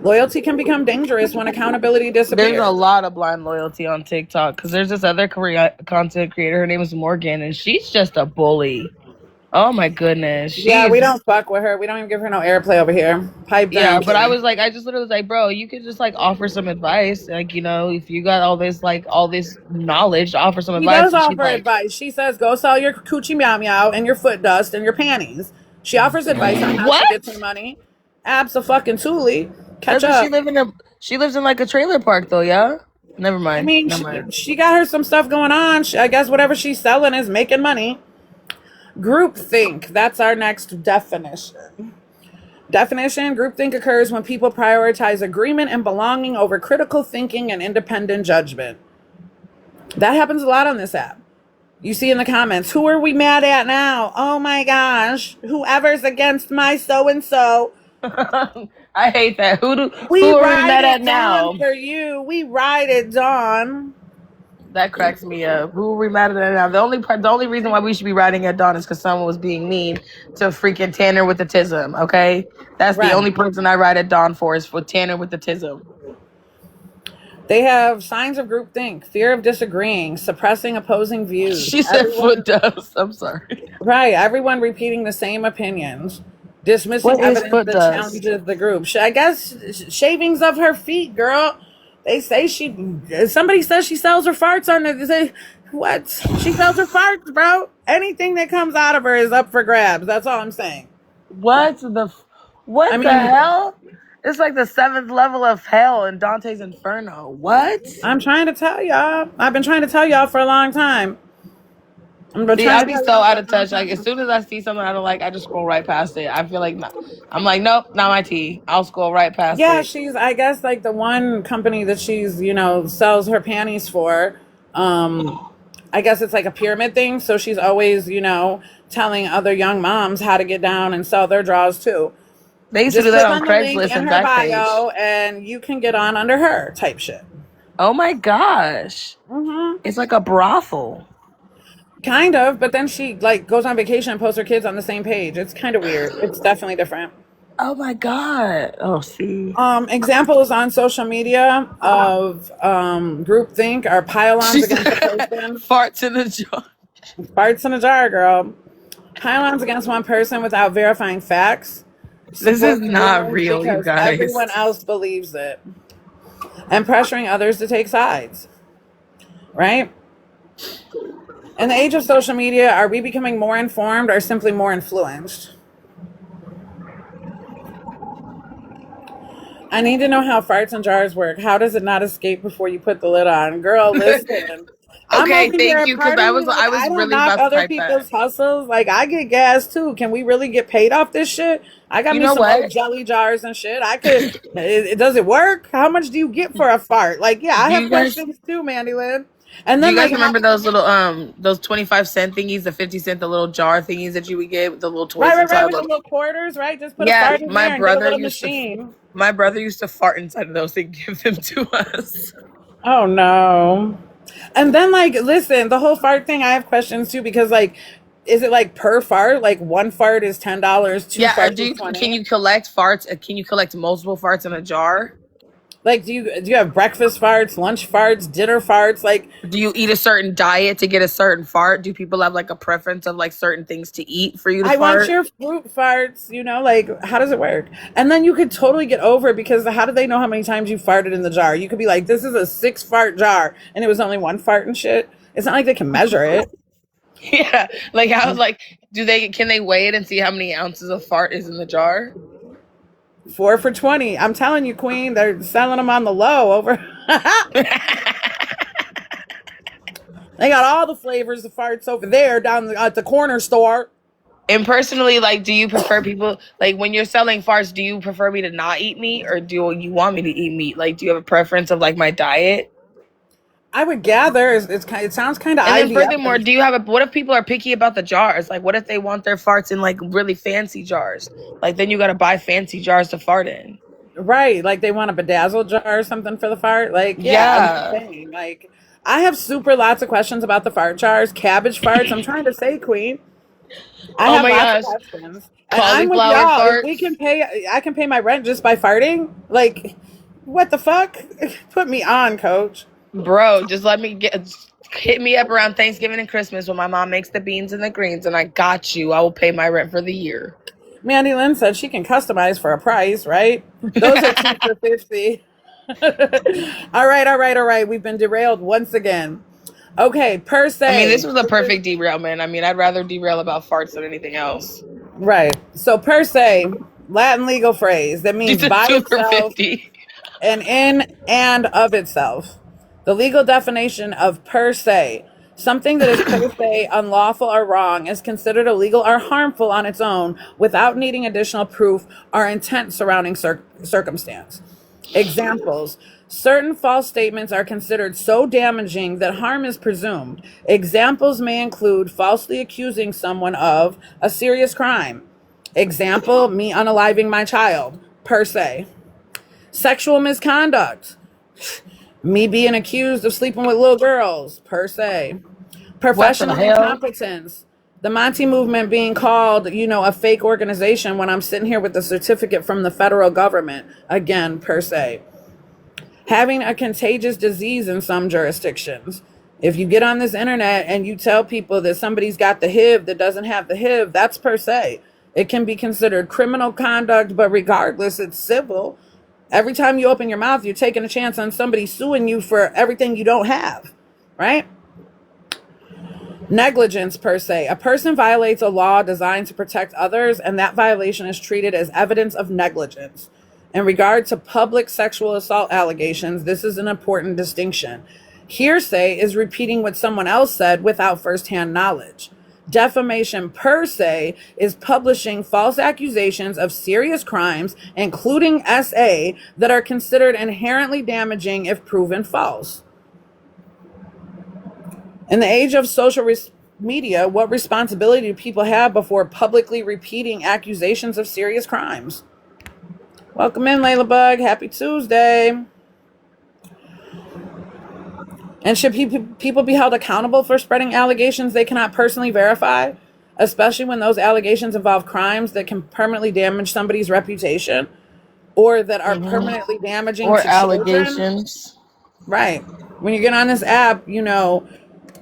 Loyalty can become dangerous when accountability There's a disappears. lot of blind loyalty on TikTok because there's this other content creator. Her name is Morgan, and she's just a bully. Oh my goodness, Yeah, we she's don't fuck with her. We don't even give her no airplay over here. Pipe yeah. down, But I kitty. was like, I just literally was like, bro, you could just like offer some advice, like if you got all this knowledge, offer some She advice. does And she's offer like, advice. She says, go sell your coochie meow meow and your foot dust and your panties. She offers advice on how she gets her what? money. Abso-fucking-tooly. Catch Doesn't she up. live in a? She lives in like a trailer park though. Yeah. Never I mind. mean, Never she, mind. she got her some stuff going on. I guess whatever she's selling is making money. Groupthink. That's our next definition. Definition: groupthink occurs when people prioritize agreement and belonging over critical thinking and independent judgment. That happens a lot on this app. You see in the comments, who are we mad at now? Oh my gosh, whoever's against my so and so. I hate that. We Who are we ride mad at at dawn now? for you. We ride at dawn. That cracks me up. Who are we mad at now? The only reason why we should be riding at dawn is because someone was being mean to freaking Tanner with the tism. Okay, that's the Right. only person I ride at dawn for is for Tanner with the tism. They have signs of groupthink, fear of disagreeing, suppressing opposing views. She said foot Everyone, dust. I'm sorry. right, everyone repeating the same opinions, dismissing What is evidence foot that dust? challenges the group. I guess shavings of her feet, girl. They say somebody says she sells her farts on it. They say, what? She sells her farts, bro. Anything that comes out of her is up for grabs. That's all I'm saying. What the? I What the mean, hell? It's like the seventh level of hell in Dante's Inferno. What? I'm trying to tell y'all. I've been trying to tell y'all for a long time. But See, trying I'd to be tell so you out about of touch. Like as nonsense. soon as I see something I don't like, I just scroll right past it. I feel like I'm like, nope, not my tea. I'll scroll right past Yeah, it. she's, I guess, like the one company that she's, sells her panties for. Um, I guess it's like a pyramid thing. So she's always, telling other young moms how to get down and sell their draws too. They used to do Just that click on on the link Craigslist in and her Backpage. bio and you can get on under her type shit. Oh my gosh. Hmm. It's like a brothel. Kind of, but then she like goes on vacation and posts her kids on the same page. It's kind of weird. It's definitely different. Oh my god. Oh, see. Examples on social media of groupthink are She pile-ons against a said person. farts in the jar. Farts in a jar, girl. Pile-ons against one person without verifying facts. This is Supporting not rumors real, you because everyone guys. else believes it. And pressuring others to take sides. Right? In the age of social media, are we becoming more informed or simply more influenced? I need to know how farts and jars work. How does it not escape before you put the lid on? Girl, listen. I'm Okay, over thank here you, because partying. Like, I I was don't really knock about to other type that. people's hustles. Like, I get gas too. Can we really get paid off this shit? I got You me know some old what? jelly jars and shit. I could. Does it work? How much do you get for a fart? Like, yeah, I Do have you guys questions too, Mandy Lynn. And do then, you guys like, how. remember those little those 25-cent thingies, the 50 cent, the little jar thingies that you would get with the little Right, toys right, right, inside? with the Look, little quarters, right? Just put a yeah, fart in there and get a little machine. my brother used to fart inside of those and give them to us. Oh no. And then like listen, the whole fart thing, I have questions too because like is it like per fart? Like one fart is $10, two Yeah, farts is can 20. you collect farts? Can you collect multiple farts in a jar? Like do you have breakfast farts, lunch farts, dinner farts? Like Do you eat a certain diet to get a certain fart? Do people have like a preference of like certain things to eat for you to I want fart? your fruit farts, like how does it work? And then you could totally get over it because how do they know how many times you farted in the jar? You could be like, this is a 6 fart jar and it was only one fart and shit. It's not like they can measure it. Yeah, like how like can they weigh it and see how many ounces of fart is in the jar? 4 for 20. I'm telling you, Queen, they're selling them on the low over. They got all the flavors of farts over there down at the corner store. And personally, like, do you prefer people like when you're selling farts? Do you prefer me to not eat meat, or do you want me to eat meat? Like, do you have a preference of like my diet? I would gather it sounds kind of And then IVF. furthermore, do you have a what if people are picky about the jars? Like, what if they want their farts in like really fancy jars? Like, then you got to buy fancy jars to fart in. Right, like they want a bedazzled jar or something for the fart. Like, yeah, I'm just Yeah. saying. Like, I have super lots of questions about the fart jars, cabbage farts. I'm trying to say, Queen. I Oh have my lots of gosh. questions, and I'm with Cauliflower y'all. If we can farts. pay, I can pay my rent just by farting. Like, what the fuck? Put me on, Coach. Bro, just let me hit me up around Thanksgiving and Christmas when my mom makes the beans and the greens, and I got you. I will pay my rent for the year. Mandy Lynn said she can customize for a price, right? Those are 2 for 50. All right, all right, all right. We've been derailed once again. Okay, per I mean, this se. was a perfect derailment. I mean, I'd rather derail about farts than anything else. Right. So per se, Latin legal phrase that She means said by two for itself 50. and in and of itself. The legal definition of per se. Something that is per se unlawful or wrong is considered illegal or harmful on its own without needing additional proof or intent surrounding circumstance. Examples. Certain false statements are considered so damaging that harm is presumed. Examples may include falsely accusing someone of a serious crime. Example, me unaliving my child, per se. Sexual misconduct, me being accused of sleeping with little girls, per se. What the Professional hell? incompetence, the Monty movement being called, a fake organization when I'm sitting here with the certificate from the federal government, again, per se. Having a contagious disease in some jurisdictions. If you get on this internet and you tell people that somebody's got the HIV that doesn't have the HIV, that's per se. It can be considered criminal conduct, but regardless, it's civil. Every time you open your mouth, you're taking a chance on somebody suing you for everything you don't have, right? Negligence per se. A person violates a law designed to protect others, and that violation is treated as evidence of negligence. In regard to public sexual assault allegations, this is an important distinction. Hearsay is repeating what someone else said without firsthand knowledge. Defamation per se is publishing false accusations of serious crimes, including SA, that are considered inherently damaging if proven false. In the age of social media, what responsibility do people have before publicly repeating accusations of serious crimes? Welcome in, Layla Bug. Happy Tuesday. And should people be held accountable for spreading allegations they cannot personally verify, especially when those allegations involve crimes that can permanently damage somebody's reputation or that are permanently damaging Or to children? allegations. Right. When you get on this app,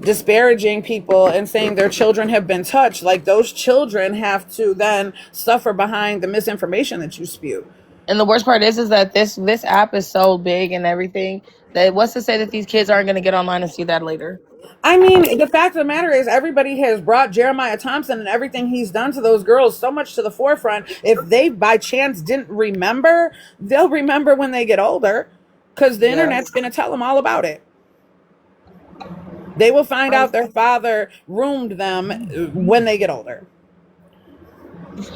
disparaging people and saying their children have been touched, like those children have to then suffer behind the misinformation that you spew. And the worst part is that this app is so big and everything that what's to say that these kids aren't going to get online and see that later? I mean, the fact of the matter is everybody has brought Jeremiah Thompson and everything he's done to those girls so much to the forefront. If they by chance didn't remember, they'll remember when they get older because the internet's going to tell them all about it. They will find out their father roomed them when they get older.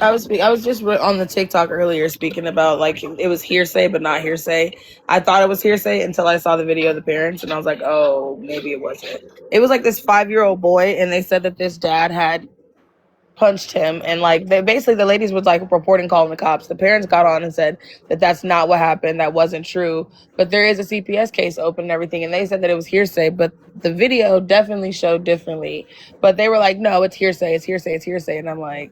I was just on the TikTok earlier speaking about like it was hearsay but not hearsay. I thought it was hearsay until I saw the video of the parents and I was like, oh, maybe it wasn't. It was like this 5-year-old boy and they said that this dad had punched him and like basically the ladies was like reporting calling the cops. The parents got on and said that that's not what happened, that wasn't true, but there is a CPS case open and everything, and they said that it was hearsay, but the video definitely showed differently. But they were like, no, it's hearsay, it's hearsay, it's hearsay. And I'm like,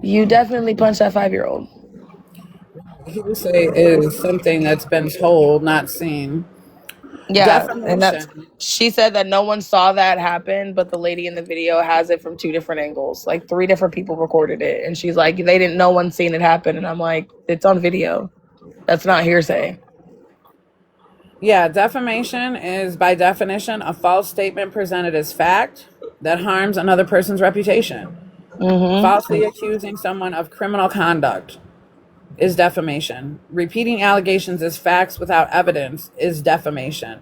you definitely punched that 5-year-old. Hearsay is something that's been told, not seen. Yeah, and that's she said that no one saw that happen, but the lady in the video has it from 2 different angles. Like 3 different people recorded it, and she's like, no one's seen it happen. And I'm like, it's on video. That's not hearsay. Yeah, defamation is by definition a false statement presented as fact that harms another person's reputation. Falsely accusing someone of criminal conduct is defamation. Repeating allegations as facts without evidence is defamation.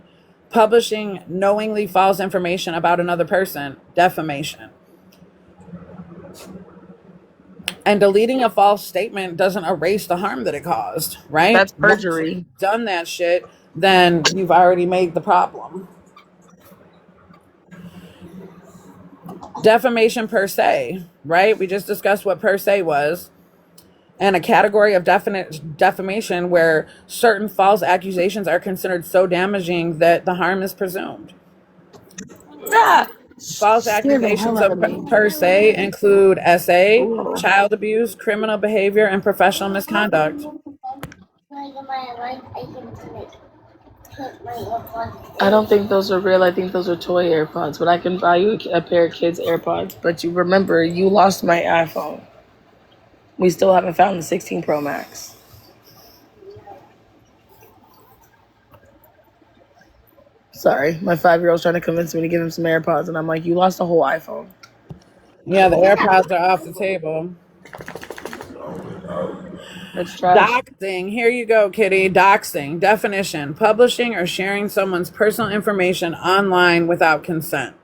Publishing knowingly false information about another person, defamation. And deleting a false statement doesn't erase the harm that it caused, right? That's perjury. Once you've done that shit, then you've already made the problem. Defamation per se, right? We just discussed what per se was. And a category of defamation where certain false accusations are considered so damaging that the harm is presumed. False accusations of per se include SA, child abuse, criminal behavior, and professional misconduct. I don't think those are real. I think those are toy AirPods, but I can buy you a pair of kids' AirPods. But you remember, you lost my iPhone. We still haven't found the 16 Pro Max. Sorry, my 5-year-old's trying to convince me to give him some AirPods, and I'm like, you lost the whole iPhone. Yeah, the AirPods are off the table. It's trash. Doxing. Here you go, kitty. Doxing. Definition: publishing or sharing someone's personal information online without consent.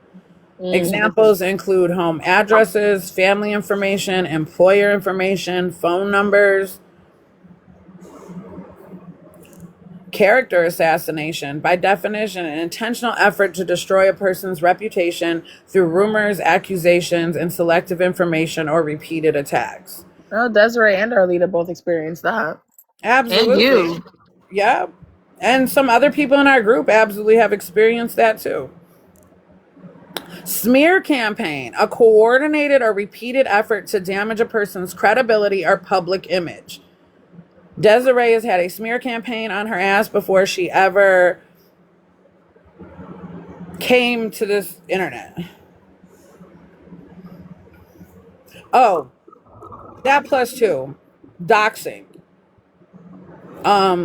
Examples include home addresses, family information, employer information, phone numbers. Character assassination. By definition, an intentional effort to destroy a person's reputation through rumors, accusations, and selective information or repeated attacks. Oh, Desiree and Arlita both experienced that. Absolutely. And you. Yeah. And some other people in our group absolutely have experienced that too. Smear campaign, a coordinated or repeated effort to damage a person's credibility or public image. Desiree has had a smear campaign on her ass before she ever came to this internet. Oh, that plus 2, doxing.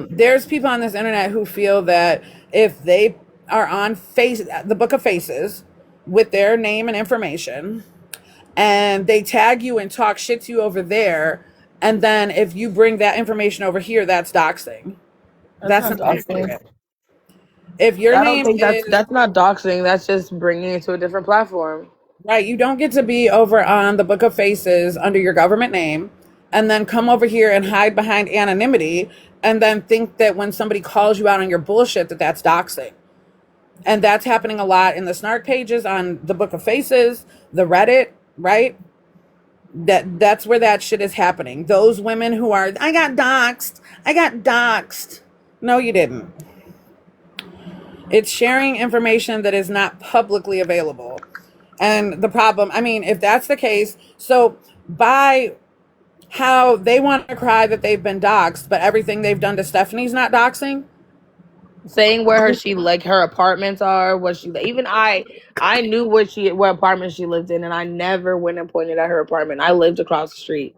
There's people on this internet who feel that if they are on the Book of Faces with their name and information, and they tag you and talk shit to you over there, and then if you bring that information over here, that's doxing. That's not accurate. If your I don't name think is that's not doxing. That's just bringing it to a different platform. right, you don't get to be over on the Book of Faces under your government name and then come over here and hide behind anonymity and then think that when somebody calls you out on your bullshit that that's doxing. And that's happening a lot in the snark pages on the Book of Faces, the Reddit, right? That's where that shit is happening. Those women who are, I got doxxed. I got doxxed. No, you didn't. It's sharing information that is not publicly available. And the problem, I mean, if that's the case, so by how they want to cry that they've been doxxed, but everything they've done to Stephanie's not doxing. Saying where her apartments are, what she even I knew what apartment she lived in, and I never went and pointed at her apartment. I lived across the street.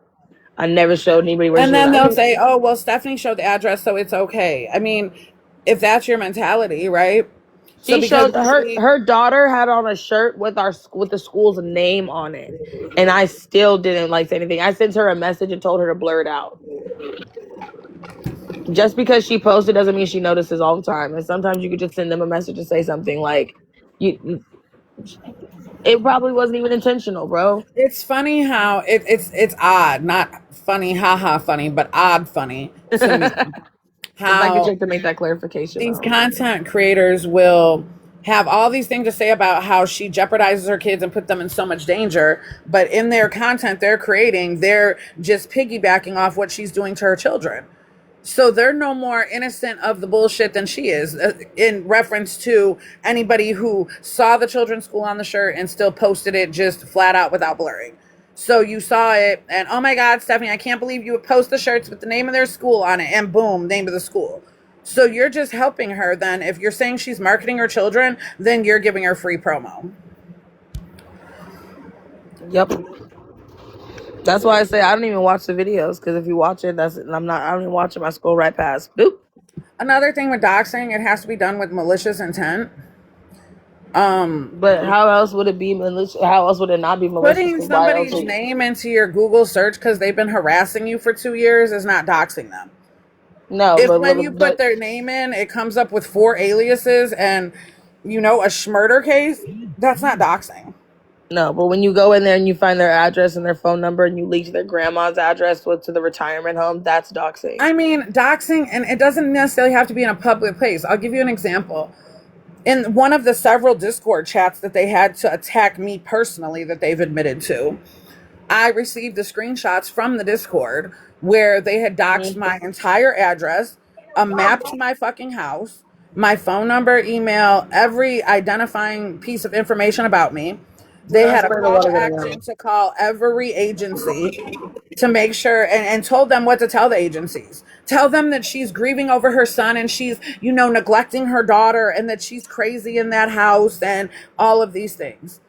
I never showed anybody where And she was. then I they'll mean, say, oh, well, Stephanie showed the address, so it's okay. I mean, if that's your mentality, right? So she because showed her daughter had on a shirt with the school's name on it, and I still didn't like say anything. I sent her a message and told her to blur it out. Just because she posted doesn't mean she notices all the time. And sometimes you could just send them a message and say something like, "You." It probably wasn't even intentional, bro. it's funny how it's odd, not funny, haha, funny, but odd funny to me The fact that you how have to make that clarification, these though. content creators will have all these things to say about how she jeopardizes her kids and put them in so much danger, but in their content they're creating, they're just piggybacking off what she's doing to her children. So they're no more innocent of the bullshit than she is, in reference to anybody who saw the children's school on the shirt and still posted it just flat out without blurring. So you saw it and, oh my God, Stephanie, I can't believe you would post the shirts with the name of their school on it, and boom, name of the school. So you're just helping her then. If you're saying she's marketing her children, then you're giving her free promo. Yep. That's why I say I don't even watch the videos, because if you watch it, I don't even watch them. I scroll right past. Boop. Another thing with doxing, it has to be done with malicious intent. But how else would it be malicious? How else would it not be malicious? Putting Why else somebody's would name into your Google search because they've been harassing you for 2 years is not doxing them. no? If when you put But their name in, it comes up with 4 aliases and, a schmurder case, that's not doxing. no. But when you go in there and you find their address and their phone number and you leak their grandma's address to the retirement home, that's doxing. I mean, doxing, and it doesn't necessarily have to be in a public place. I'll give you an example. In one of the several Discord chats that they had to attack me personally that they've admitted to, I received the screenshots from the Discord where they had doxed my entire address, a map to my fucking house, my phone number, email, every identifying piece of information about me. They had a call to action to call every agency to make sure, and told them what to tell the agencies. Tell them that she's grieving over her son and she's, neglecting her daughter and that she's crazy in that house and all of these things.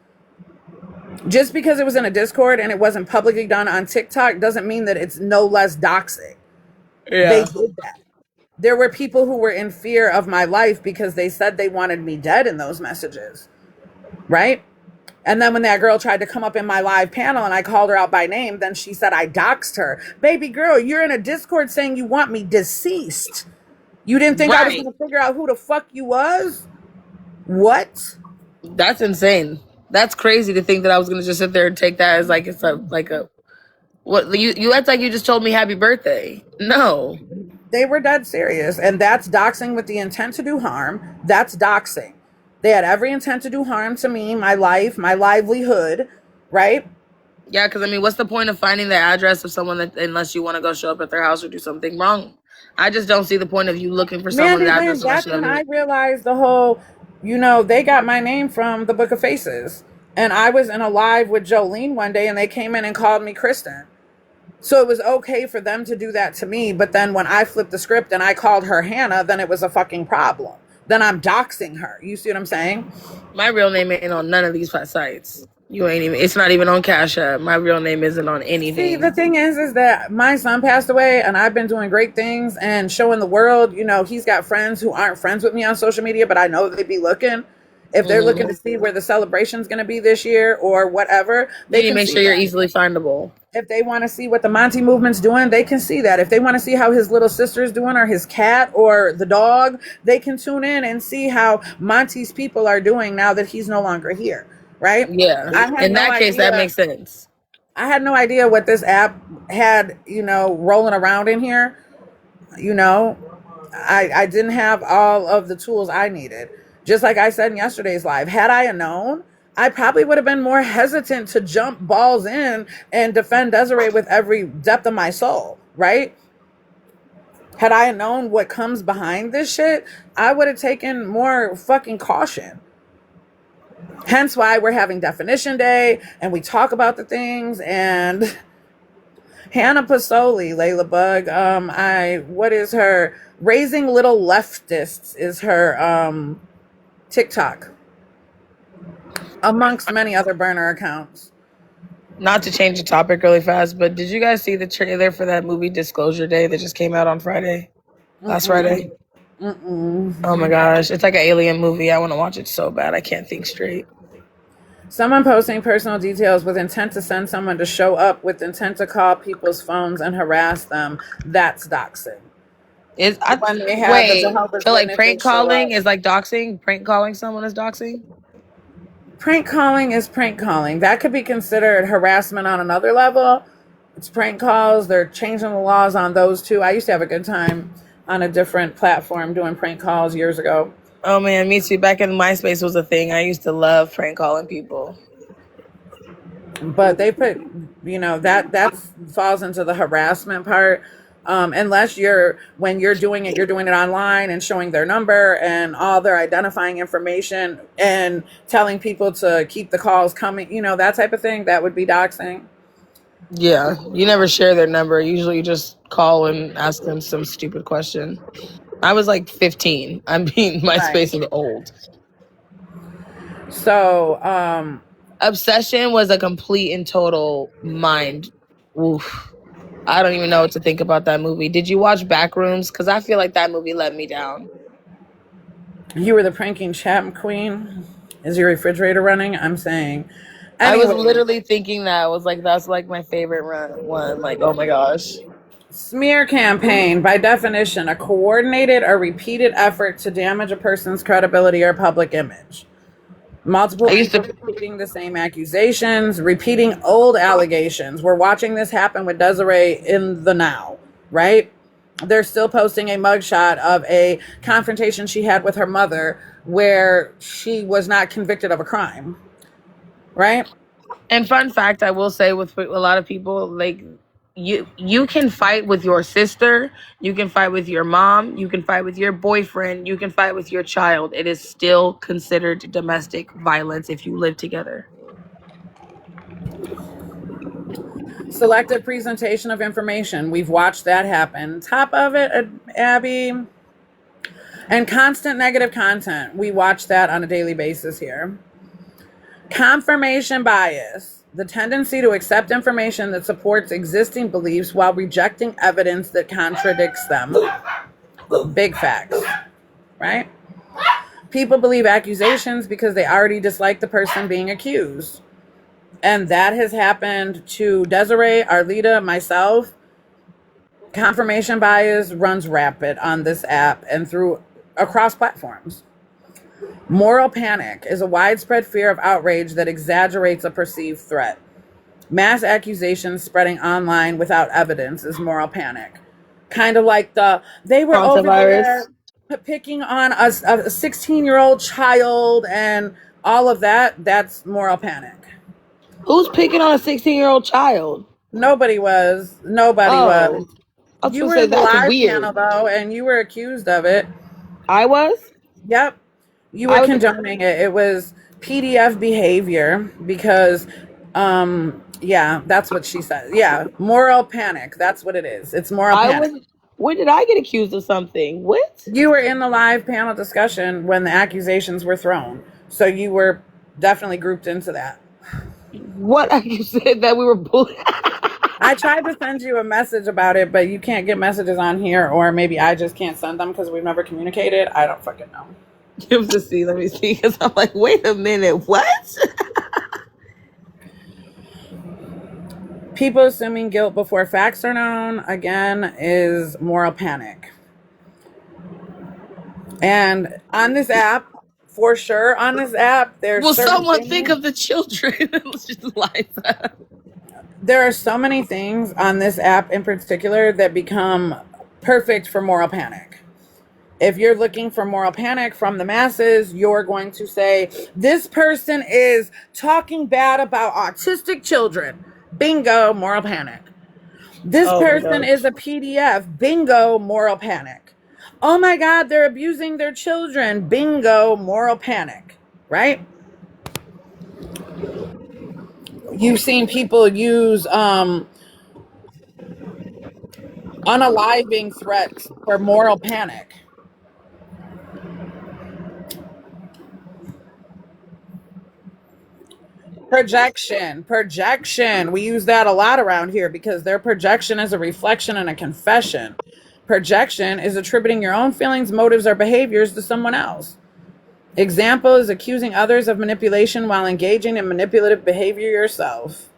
Just because it was in a Discord and it wasn't publicly done on TikTok doesn't mean that it's no less doxing. Yeah. They did that. There were people who were in fear of my life because they said they wanted me dead in those messages. Right? And then when that girl tried to come up in my live panel and I called her out by name, then she said I doxed her. Baby girl, you're in a Discord saying you want me deceased. You didn't think I was going to figure out who the fuck you was? What? That's insane. That's crazy to think that I was gonna just sit there and take that as like it's a what you act like you just told me happy birthday. No. They were dead serious. And that's doxing with the intent to do harm. That's doxing. They had every intent to do harm to me, my life, my livelihood, right? Yeah, because I mean, what's the point of finding the address of someone that unless you want to go show up at their house or do something wrong? I just don't see the point of you looking for someone's Mandy address Lynn, unless that's you when I have. realized the whole, they got my name from the Book of Faces. And I was in a live with Jolene one day and they came in and called me Kristen. So it was okay for them to do that to me. But then when I flipped the script and I called her Hannah, then it was a fucking problem. Then I'm doxing her. You see what I'm saying? My real name ain't on none of these sites. You ain't even. It's not even on Cash App. My real name isn't on anything. See, the thing is that my son passed away and I've been doing great things and showing the world, he's got friends who aren't friends with me on social media, but I know they'd be looking. If they're looking to see where the celebration's going to be this year or whatever, they can make sure you're easily findable. If they want to see what the Monty movement's doing, they can see that. If they want to see how his little sister's doing or his cat or the dog, they can tune in and see how Monty's people are doing now that he's no longer here, right? Yeah. I had In no that case, that idea. makes sense. I had no idea what this app had, rolling around in here. You know, I didn't have all of the tools I needed. Just like I said in yesterday's live, had I known, I probably would have been more hesitant to jump balls in and defend Desiree with every depth of my soul, right? Had I known what comes behind this shit, I would have taken more fucking caution. Hence why we're having definition day and we talk about the things. And Hannah Pasoli, Layla Bug, what is her Raising Little Leftists is her TikTok, amongst many other burner accounts. Not to change the topic really fast, but did you guys see the trailer for that movie Disclosure Day that just came out on Friday? Last Friday? Oh my gosh. It's like an alien movie. I want to watch it so bad. I can't think straight. Someone posting personal details with intent to send someone to show up with intent to call people's phones and harass them. That's doxing. When they have the Jehovah's so like Witnesses prank show calling up. is like doxing? Prank calling someone is doxing? Prank calling is prank calling. That could be considered harassment on another level. It's prank calls. They're changing the laws on those too. I used to have a good time on a different platform doing prank calls years ago. Oh man, me too. Back in MySpace was a thing. I used to love prank calling people. But they put, that falls into the harassment part. Unless when you're doing it online and showing their number and all their identifying information and telling people to keep the calls coming, that type of thing, that would be doxing. Yeah, you never share their number. Usually you just call and ask them some stupid question. I was like 15. I'm being MySpace is old. So, Obsession was a complete and total mind. Oof. I don't even know what to think about that movie. Did you watch Backrooms? Because I feel like that movie let me down. You were the pranking chat queen. Is your refrigerator running? I'm saying. Anyway. I was literally thinking that. I was like, that's like my favorite one. Like, oh my gosh. Smear campaign, by definition, a coordinated or repeated effort to damage a person's credibility or public image. Multiple people repeating the same accusations, repeating old allegations. We're watching this happen with Desiree in the now, right? They're still posting a mugshot of a confrontation she had with her mother where she was not convicted of a crime, right? And fun fact, I will say with a lot of people, like, you can fight with your sister, you can fight with your mom, you can fight with your boyfriend, you can fight with your child. It is still considered domestic violence if you live together. Selective presentation of information. We've watched that happen. Top of it, Abby. And constant negative content. We watch that on a daily basis here. Confirmation bias. The tendency to accept information that supports existing beliefs while rejecting evidence that contradicts them. Big facts, right? People believe accusations because they already dislike the person being accused. And that has happened to Desiree, Arlita, myself. Confirmation bias runs rapid on this app and across platforms. Moral panic is a widespread fear of outrage that exaggerates a perceived threat. Mass accusations spreading online without evidence is moral panic. Kind of like they were over there picking on a 16-year-old child and all of that. That's moral panic. Who's picking on a 16-year-old child? Nobody was. You were in the live panel, though, and you were accused of it. I was? Yep. You were condoning it. It was PDF behavior because, yeah, that's what she said. Yeah, moral panic. That's what it is. It's moral panic. When did I get accused of something? What? You were in the live panel discussion when the accusations were thrown. So you were definitely grouped into that. What? You said that we were bullied? I tried to send you a message about it, but you can't get messages on here, or maybe I just can't send them because we've never communicated. I don't fucking know. Let me see, because I'm like, wait a minute, what? People assuming guilt before facts are known, again, is moral panic. And on this app, for sure, on this app, there's Will certain someone think things. of the children? Let's just like that. There are so many things on this app in particular that become perfect for moral panic. If you're looking for moral panic from the masses, you're going to say, this person is talking bad about autistic children. Bingo, moral panic. This Oh my person is gosh. a PDF. Bingo, moral panic. Oh my God, they're abusing their children. Bingo, moral panic. Right? You've seen people use unaliving threats for moral panic. Projection. We use that a lot around here because their projection is a reflection and a confession. Projection is attributing your own feelings, motives, or behaviors to someone else. Example is accusing others of manipulation while engaging in manipulative behavior yourself.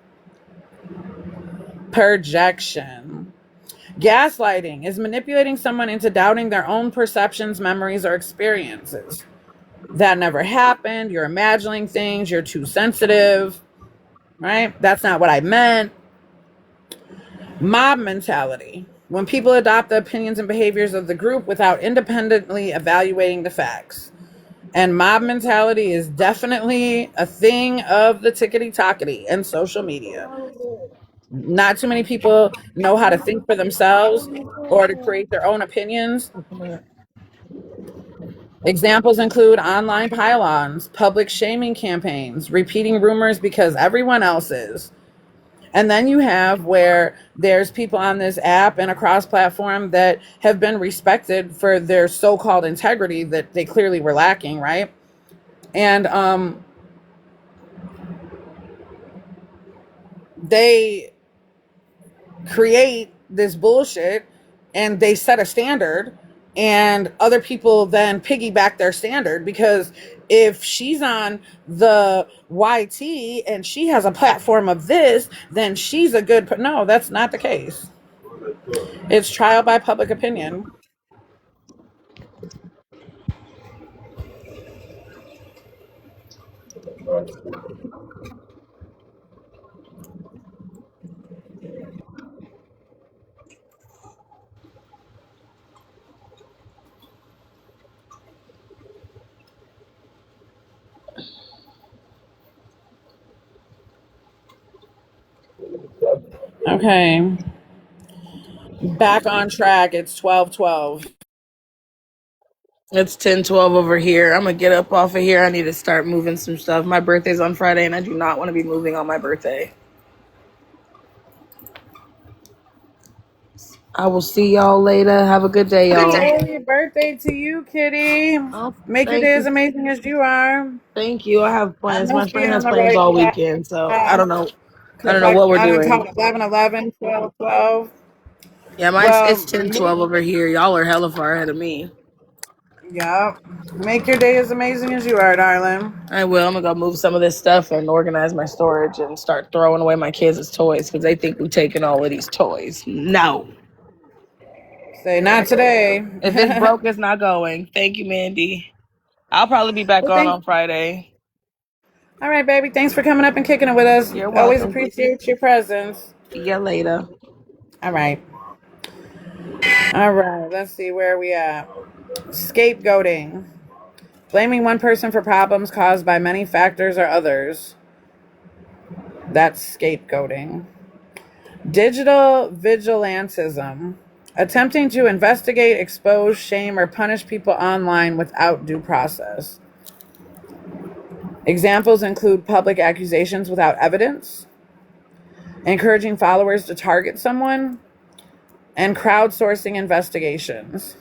Projection. Gaslighting is manipulating someone into doubting their own perceptions, memories, or experiences. That never happened. You're imagining things. You're too sensitive. Right? That's not what I meant. Mob mentality. When people adopt the opinions and behaviors of the group without independently evaluating the facts. And mob mentality is definitely a thing of the tickety-tockety and social media. Not too many people know how to think for themselves or to create their own opinions. Examples include online pile-ons, public shaming campaigns, repeating rumors because everyone else is. And then you have where there's people on this app and across platform that have been respected for their so-called integrity that they clearly were lacking, right? And they create this bullshit and they set a standard and other people then piggyback their standard because if she's on the YT and she has a platform of this, then she's a good. No, that's not the case. It's trial by public opinion. Okay. Back on track. It's 12:12. It's 10:12 over here. I'm gonna get up off of here. I need to start moving some stuff. My birthday's on Friday and I do not want to be moving on my birthday. I will see y'all later. Have a good day, y'all. Happy birthday to you, Kitty. Oh, Make your thank day as you. amazing as you are. Thank you. I have I plans. My must be friend on has the plans right all track. weekend, so I don't know. I Because don't know what we're I done doing. called 11, 11, 12, 12. Yeah, mine's Well, it's 10:12 over here. Y'all are hella far ahead of me. yeah. Make your day as amazing as you are, darling. I will. I'm gonna go move some of this stuff and organize my storage and start throwing away my kids' toys because they think we're taking all of these toys. No. Say not today. If it's broke, it's not going. Thank you, Mandy. I'll probably be back Well, on Friday. all right, baby. Thanks for coming up and kicking it with us. You're Always welcome. appreciate your presence. See ya later. All right. All right. Let's see where we at. Scapegoating. Blaming one person for problems caused by many factors or others. That's scapegoating. Digital vigilantism. Attempting to investigate, expose, shame, or punish people online without due process. Examples include public accusations without evidence, encouraging followers to target someone, and crowdsourcing investigations,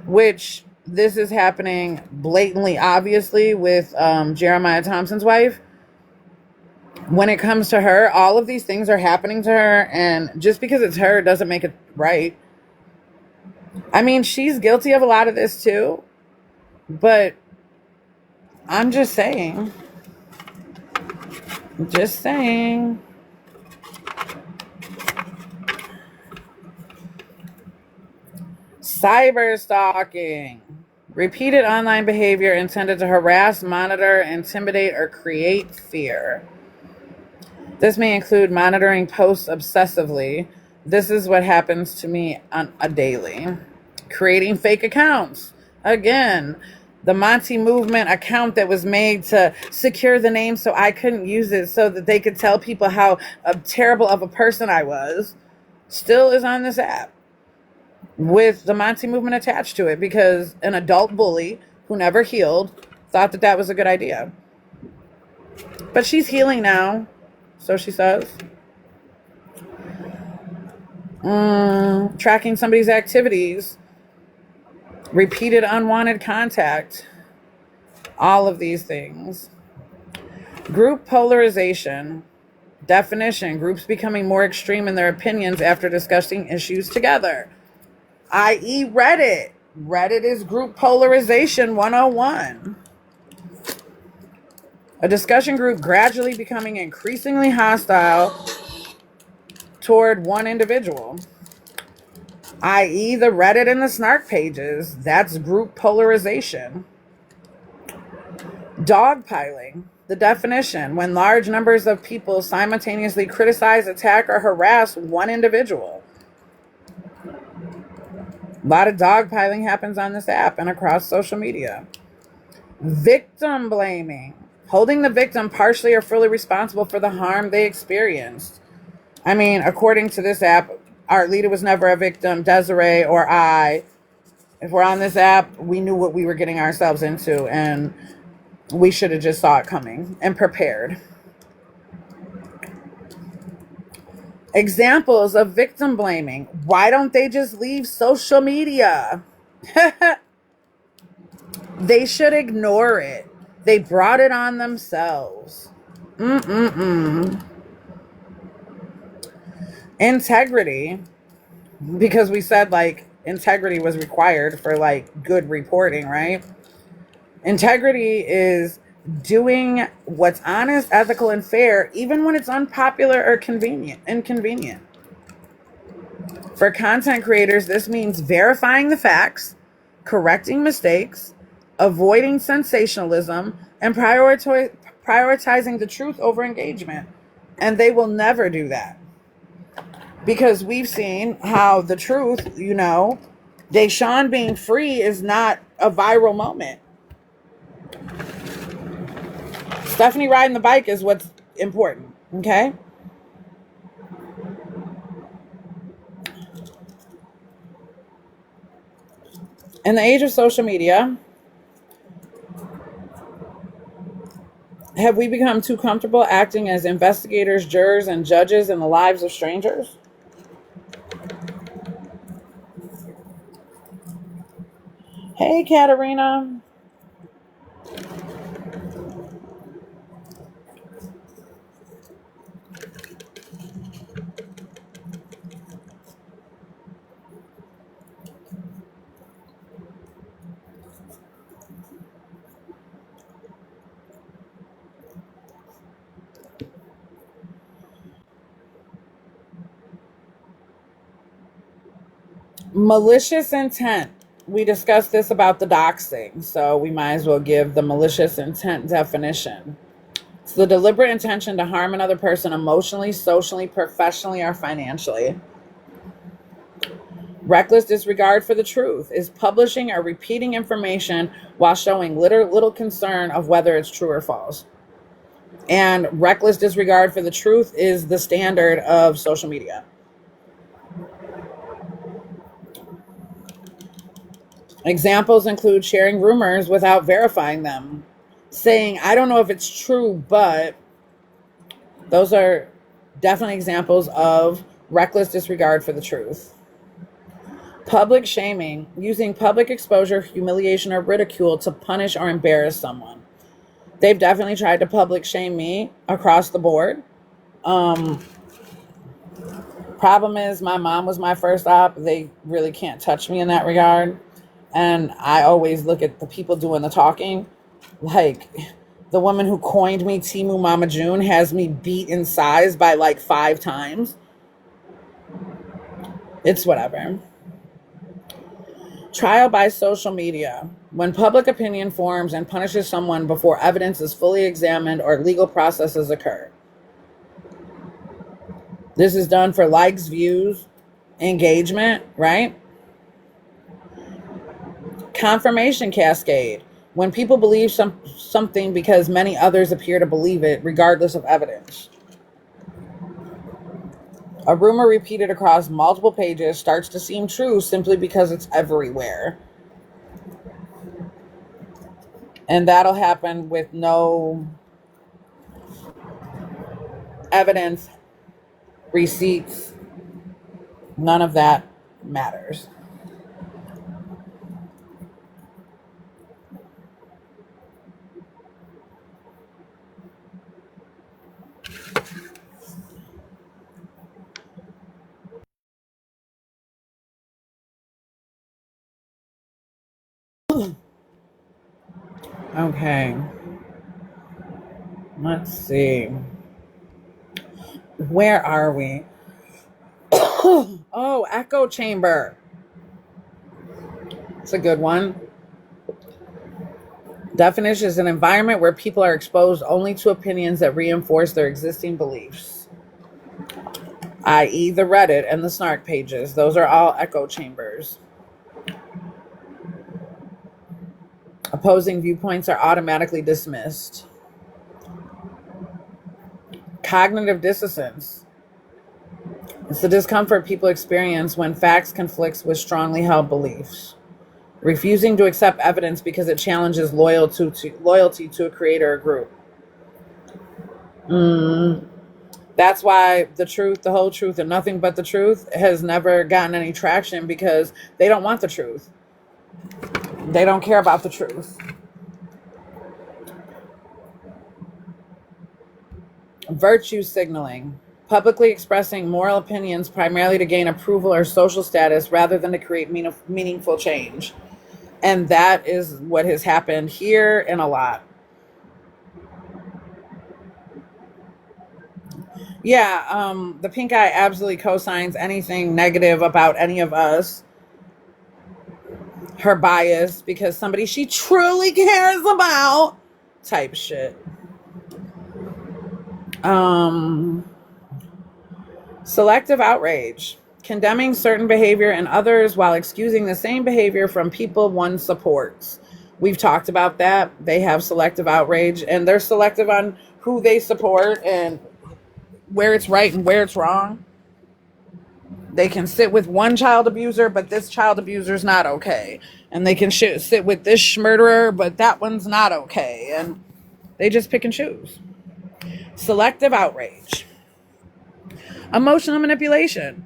which this is happening blatantly, obviously, with Jeremiah Thompson's wife. When it comes to her, all of these things are happening to her, and just because it's her doesn't make it right. I mean, she's guilty of a lot of this too, but I'm just saying. Just saying. Cyber stalking. Repeated online behavior intended to harass, monitor, intimidate, or create fear. This may include monitoring posts obsessively. This is what happens to me on a daily. Creating fake accounts. Again, the Monty Movement account that was made to secure the name so I couldn't use it so that they could tell people how terrible of a person I was, still is on this app with the Monty Movement attached to it because an adult bully who never healed thought that that was a good idea. But she's healing now, so she says. Tracking somebody's activities, repeated unwanted contact, all of these things. Group polarization. Definition: groups becoming more extreme in their opinions after discussing issues together, i.e. Reddit. Reddit is group polarization 101. A discussion group gradually becoming increasingly hostile toward one individual, i.e. the Reddit and the snark pages. That's group polarization. Dogpiling. The definition: when large numbers of people simultaneously criticize, attack, or harass one individual. A lot of dogpiling happens on this app and across social media. Victim blaming. Holding the victim partially or fully responsible for the harm they experienced. I mean, according to this app, Artlita was never a victim, Desiree or I. If we're on this app, we knew what we were getting ourselves into, and we should have just saw it coming and prepared. Examples of victim blaming. Why don't they just leave social media? They should ignore it. They brought it on themselves. Integrity. Because we said like integrity was required for like good reporting, right? Integrity is doing what's honest, ethical, and fair, even when it's unpopular or inconvenient. For content creators, this means verifying the facts, correcting mistakes, avoiding sensationalism, and prioritizing the truth over engagement. And they will never do that. Because we've seen how the truth, Deshaun being free is not a viral moment. Stephanie riding the bike is what's important, okay? In the age of social media, have we become too comfortable acting as investigators, jurors, and judges in the lives of strangers? Hey, Katarina. Malicious intent. We discussed this about the doxing, so we might as well give the malicious intent definition. It's the deliberate intention to harm another person emotionally, socially, professionally, or financially. Reckless disregard for the truth is publishing or repeating information while showing little concern of whether it's true or false. And reckless disregard for the truth is the standard of social media. Examples include sharing rumors without verifying them, saying, I don't know if it's true, but those are definitely examples of reckless disregard for the truth. Public shaming, using public exposure, humiliation, or ridicule to punish or embarrass someone. They've definitely tried to public shame me across the board. Problem is, my mom was my first op. They really can't touch me in that regard. And I always look at the people doing the talking. Like, the woman who coined me, Timu Mama June, has me beat in size by like 5 times. It's whatever. Trial by social media. When public opinion forms and punishes someone before evidence is fully examined or legal processes occur. This is done for likes, views, engagement, right? Confirmation cascade. When people believe something because many others appear to believe it, regardless of evidence. A rumor repeated across multiple pages starts to seem true simply because it's everywhere. And that'll happen with no evidence, receipts. None of that matters. Okay. Let's see. Where are we? Oh, echo chamber. It's a good one. Definition is an environment where people are exposed only to opinions that reinforce their existing beliefs, i.e. the Reddit and the snark pages. Those are all echo chambers. Opposing viewpoints are automatically dismissed. Cognitive dissonance. It's the discomfort people experience when facts conflict with strongly held beliefs. Refusing to accept evidence because it challenges loyalty to a creator or group. That's why the truth, the whole truth, and nothing but the truth has never gotten any traction, because they don't want the truth. They don't care about the truth. Virtue signaling. Publicly expressing moral opinions primarily to gain approval or social status rather than to create meaningful change. And that is what has happened here and a lot. Yeah, the pink eye absolutely co-signs anything negative about any of us. Her bias because somebody she truly cares about type shit. Selective outrage. Condemning certain behavior and others while excusing the same behavior from people one supports. We've talked about that. They have selective outrage, and they're selective on who they support and where it's right and where it's wrong. They can sit with one child abuser, but this child abuser is not okay. And they can sit with this murderer, but that one's not okay. And they just pick and choose. Selective outrage. Emotional manipulation.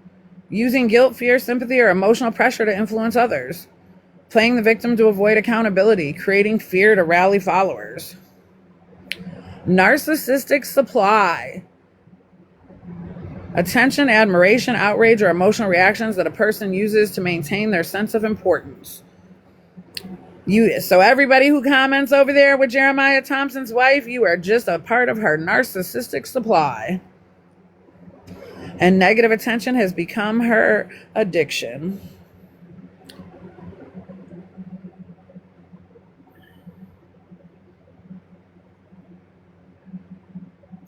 Using guilt, fear, sympathy, or emotional pressure to influence others. Playing the victim to avoid accountability. Creating fear to rally followers. Narcissistic supply. Attention, admiration, outrage, or emotional reactions that a person uses to maintain their sense of importance. So everybody who comments over there with Jeremiah Thompson's wife, you are just a part of her narcissistic supply. And negative attention has become her addiction.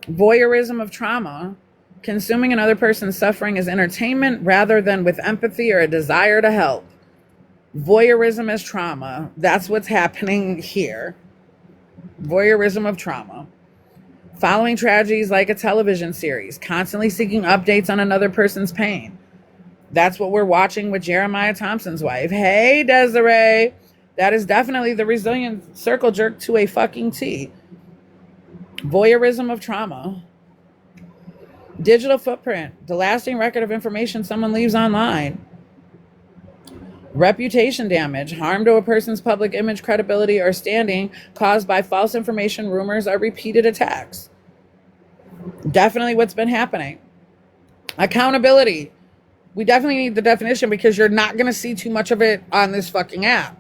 Voyeurism of trauma. Consuming another person's suffering as entertainment rather than with empathy or a desire to help. Voyeurism as trauma. That's what's happening here. Voyeurism of trauma. Following tragedies like a television series. Constantly seeking updates on another person's pain. That's what we're watching with Jeremiah Thompson's wife. Hey, Desiree. That is definitely the resilient circle jerk to a fucking T. Voyeurism of trauma. Digital footprint. The lasting record of information someone leaves online. Reputation damage. Harm to a person's public image, credibility, or standing caused by false information, rumors, or repeated attacks. Definitely what's been happening. Accountability. We definitely need the definition because you're not going to see too much of it on this fucking app.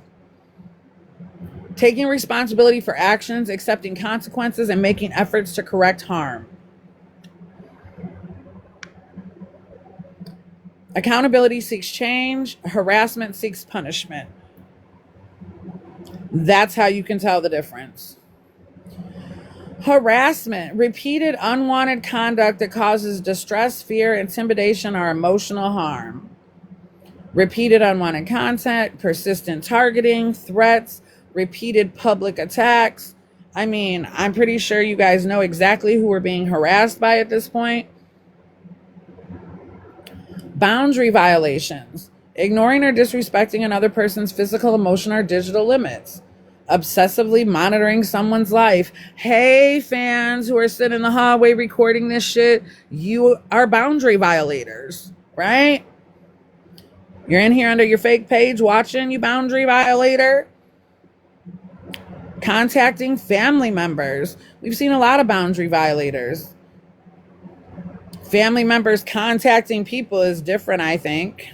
Taking responsibility for actions, accepting consequences, and making efforts to correct harm. Accountability seeks change. Harassment seeks punishment. That's how you can tell the difference. Harassment, repeated unwanted conduct that causes distress, fear, intimidation, or emotional harm. Repeated unwanted contact, persistent targeting, threats, repeated public attacks. I mean, I'm pretty sure you guys know exactly who we're being harassed by at this point. Boundary violations, ignoring or disrespecting another person's physical, emotional, or digital limits. Obsessively monitoring someone's life. Hey, fans who are sitting in the hallway recording this shit, you are boundary violators, right? You're in here under your fake page watching, you boundary violator. Contacting family members. We've seen a lot of boundary violators. Family members contacting people is different, I think.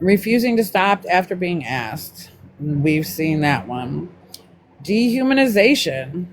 Refusing to stop after being asked. We've seen that one. Dehumanization.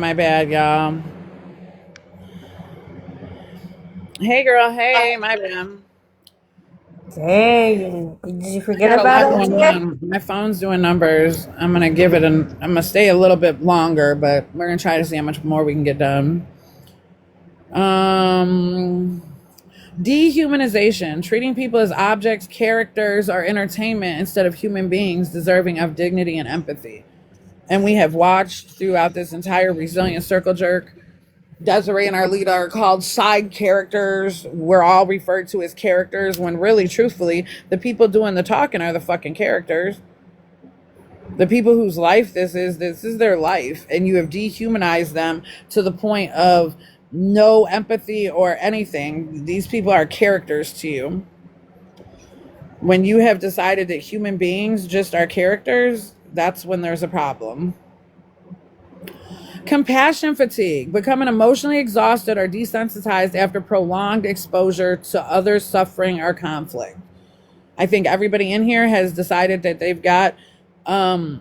My bad, y'all. Hey, girl. Hey, my bad. Dang, did you I forget got a about lot us going yet? on. My phone's doing numbers. I'm gonna give it I'm gonna stay a little bit longer, but we're gonna try to see how much more we can get done. Um, Dehumanization, treating people as objects, characters, or entertainment instead of human beings deserving of dignity and empathy. And we have watched throughout this entire Resilient Circle Jerk. Desiree and Arlita are called side characters. We're all referred to as characters when really, truthfully, the people doing the talking are the fucking characters. The people whose life this is their life. And you have dehumanized them to the point of no empathy or anything. These people are characters to you. When you have decided that human beings just are characters, that's when there's a problem. Compassion fatigue, becoming emotionally exhausted or desensitized after prolonged exposure to others' suffering or conflict. I think everybody in here has decided that they've got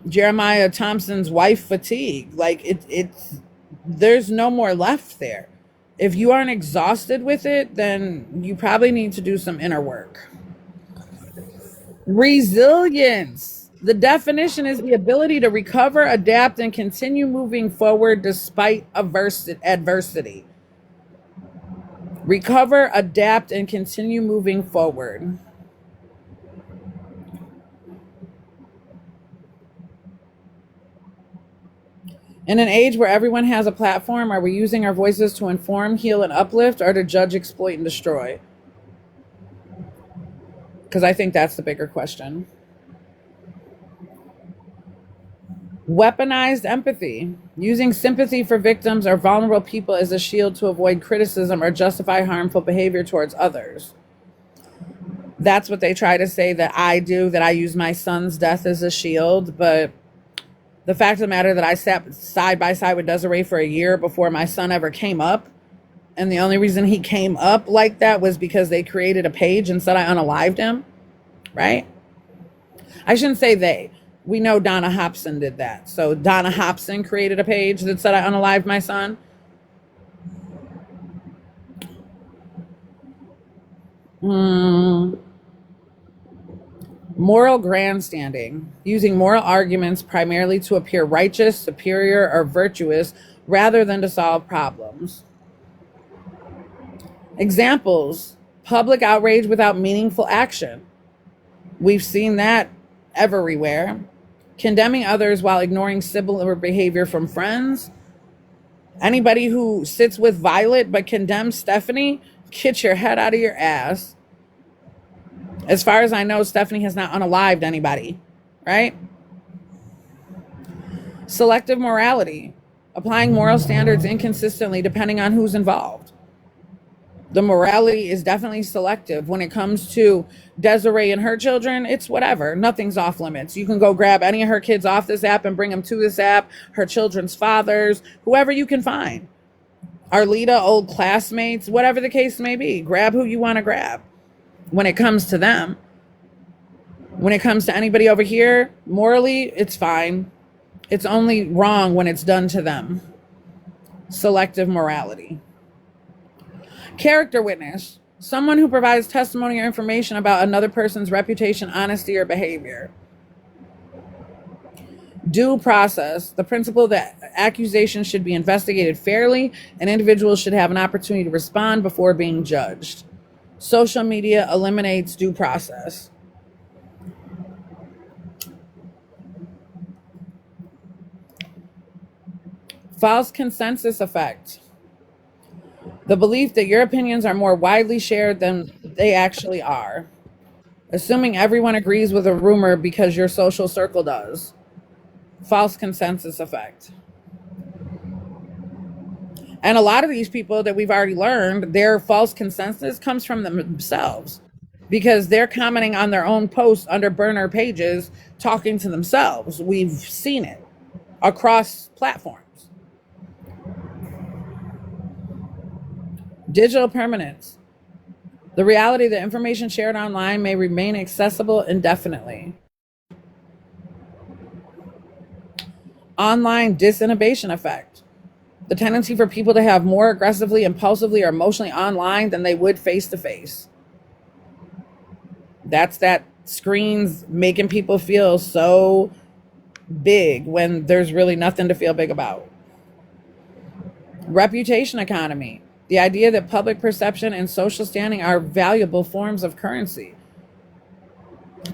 Jeremiah Thompson's wife fatigue. Like it's there's no more left there. If you aren't exhausted with it, then you probably need to do some inner work. Resilience. The definition is the ability to recover, adapt, and continue moving forward despite adversity. Recover, adapt, and continue moving forward. In an age where everyone has a platform, are we using our voices to inform, heal, and uplift, or to judge, exploit, and destroy? Because I think that's the bigger question. Weaponized empathy, using sympathy for victims or vulnerable people as a shield to avoid criticism or justify harmful behavior towards others. That's what they try to say that I do, that I use my son's death as a shield. But the fact of the matter that I sat side by side with Desiree for a year before my son ever came up. And the only reason he came up like that was because they created a page and said I unalived him, right? I shouldn't say they. We know Donna Hobson did that. So Donna Hobson created a page that said I unalived my son. Moral grandstanding, using moral arguments primarily to appear righteous, superior, or virtuous rather than to solve problems. Examples: public outrage without meaningful action. We've seen that everywhere. Condemning others while ignoring similar behavior from friends. Anybody who sits with Violet but condemns Stephanie, get your head out of your ass. As far as I know, Stephanie has not unalived anybody, right? Selective morality, applying moral standards inconsistently depending on who's involved. The morality is definitely selective. When it comes to Desiree and her children, it's whatever. Nothing's off limits. You can go grab any of her kids off this app and bring them to this app, her children's fathers, whoever you can find. Arlita, old classmates, whatever the case may be. Grab who you want to grab. When it comes to them, when it comes to anybody over here, morally, it's fine. It's only wrong when it's done to them. Selective morality. Character witness, someone who provides testimony or information about another person's reputation, honesty, or behavior. Due process, the principle that accusations should be investigated fairly and individuals should have an opportunity to respond before being judged. Social media eliminates due process. False consensus effect. The belief that your opinions are more widely shared than they actually are. Assuming everyone agrees with a rumor because your social circle does. False consensus effect. And a lot of these people that we've already learned, their false consensus comes from themselves because they're commenting on their own posts under burner pages, talking to themselves. We've seen it across platforms. Digital permanence. The reality that information shared online may remain accessible indefinitely. Online disinhibition effect. The tendency for people to have more aggressively, impulsively, or emotionally online than they would face to face. That's that screens making people feel so big when there's really nothing to feel big about. Reputation economy. The idea that public perception and social standing are valuable forms of currency.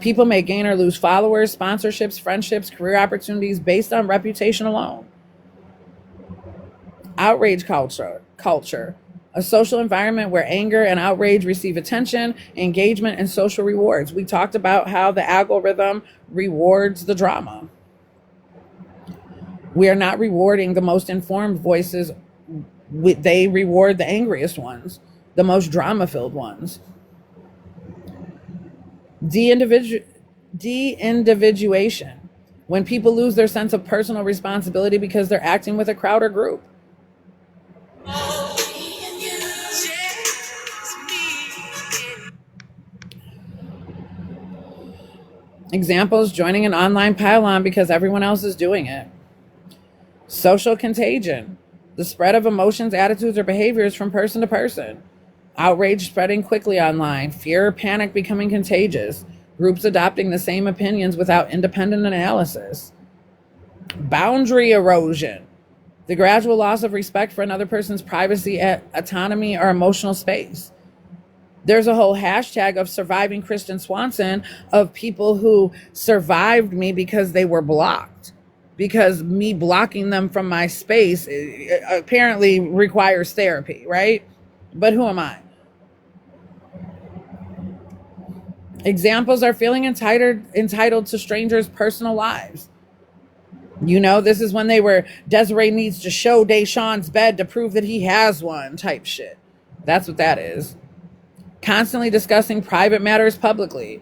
People may gain or lose followers, sponsorships, friendships, career opportunities based on reputation alone. Outrage culture. A social environment where anger and outrage receive attention, engagement, and social rewards. We talked about how the algorithm rewards the drama. We are not rewarding the most informed voices. They reward the angriest ones, the most drama-filled ones. De-individuation. When people lose their sense of personal responsibility because they're acting with a crowd or group. Examples: joining an online pile-on because everyone else is doing it. Social contagion. The spread of emotions, attitudes, or behaviors from person to person. Outrage spreading quickly online. Fear or panic becoming contagious. Groups adopting the same opinions without independent analysis. Boundary erosion. The gradual loss of respect for another person's privacy, autonomy, or emotional space. There's a whole hashtag of surviving Kristen Swanson of people who survived me because they were blocked. Because me blocking them from my space apparently requires therapy, right? But who am I? Examples are feeling entitled to strangers' personal lives. You know, this is when they were, Desiree needs to show Deshaun's bed to prove that he has one type shit. That's what that is. Constantly discussing private matters publicly.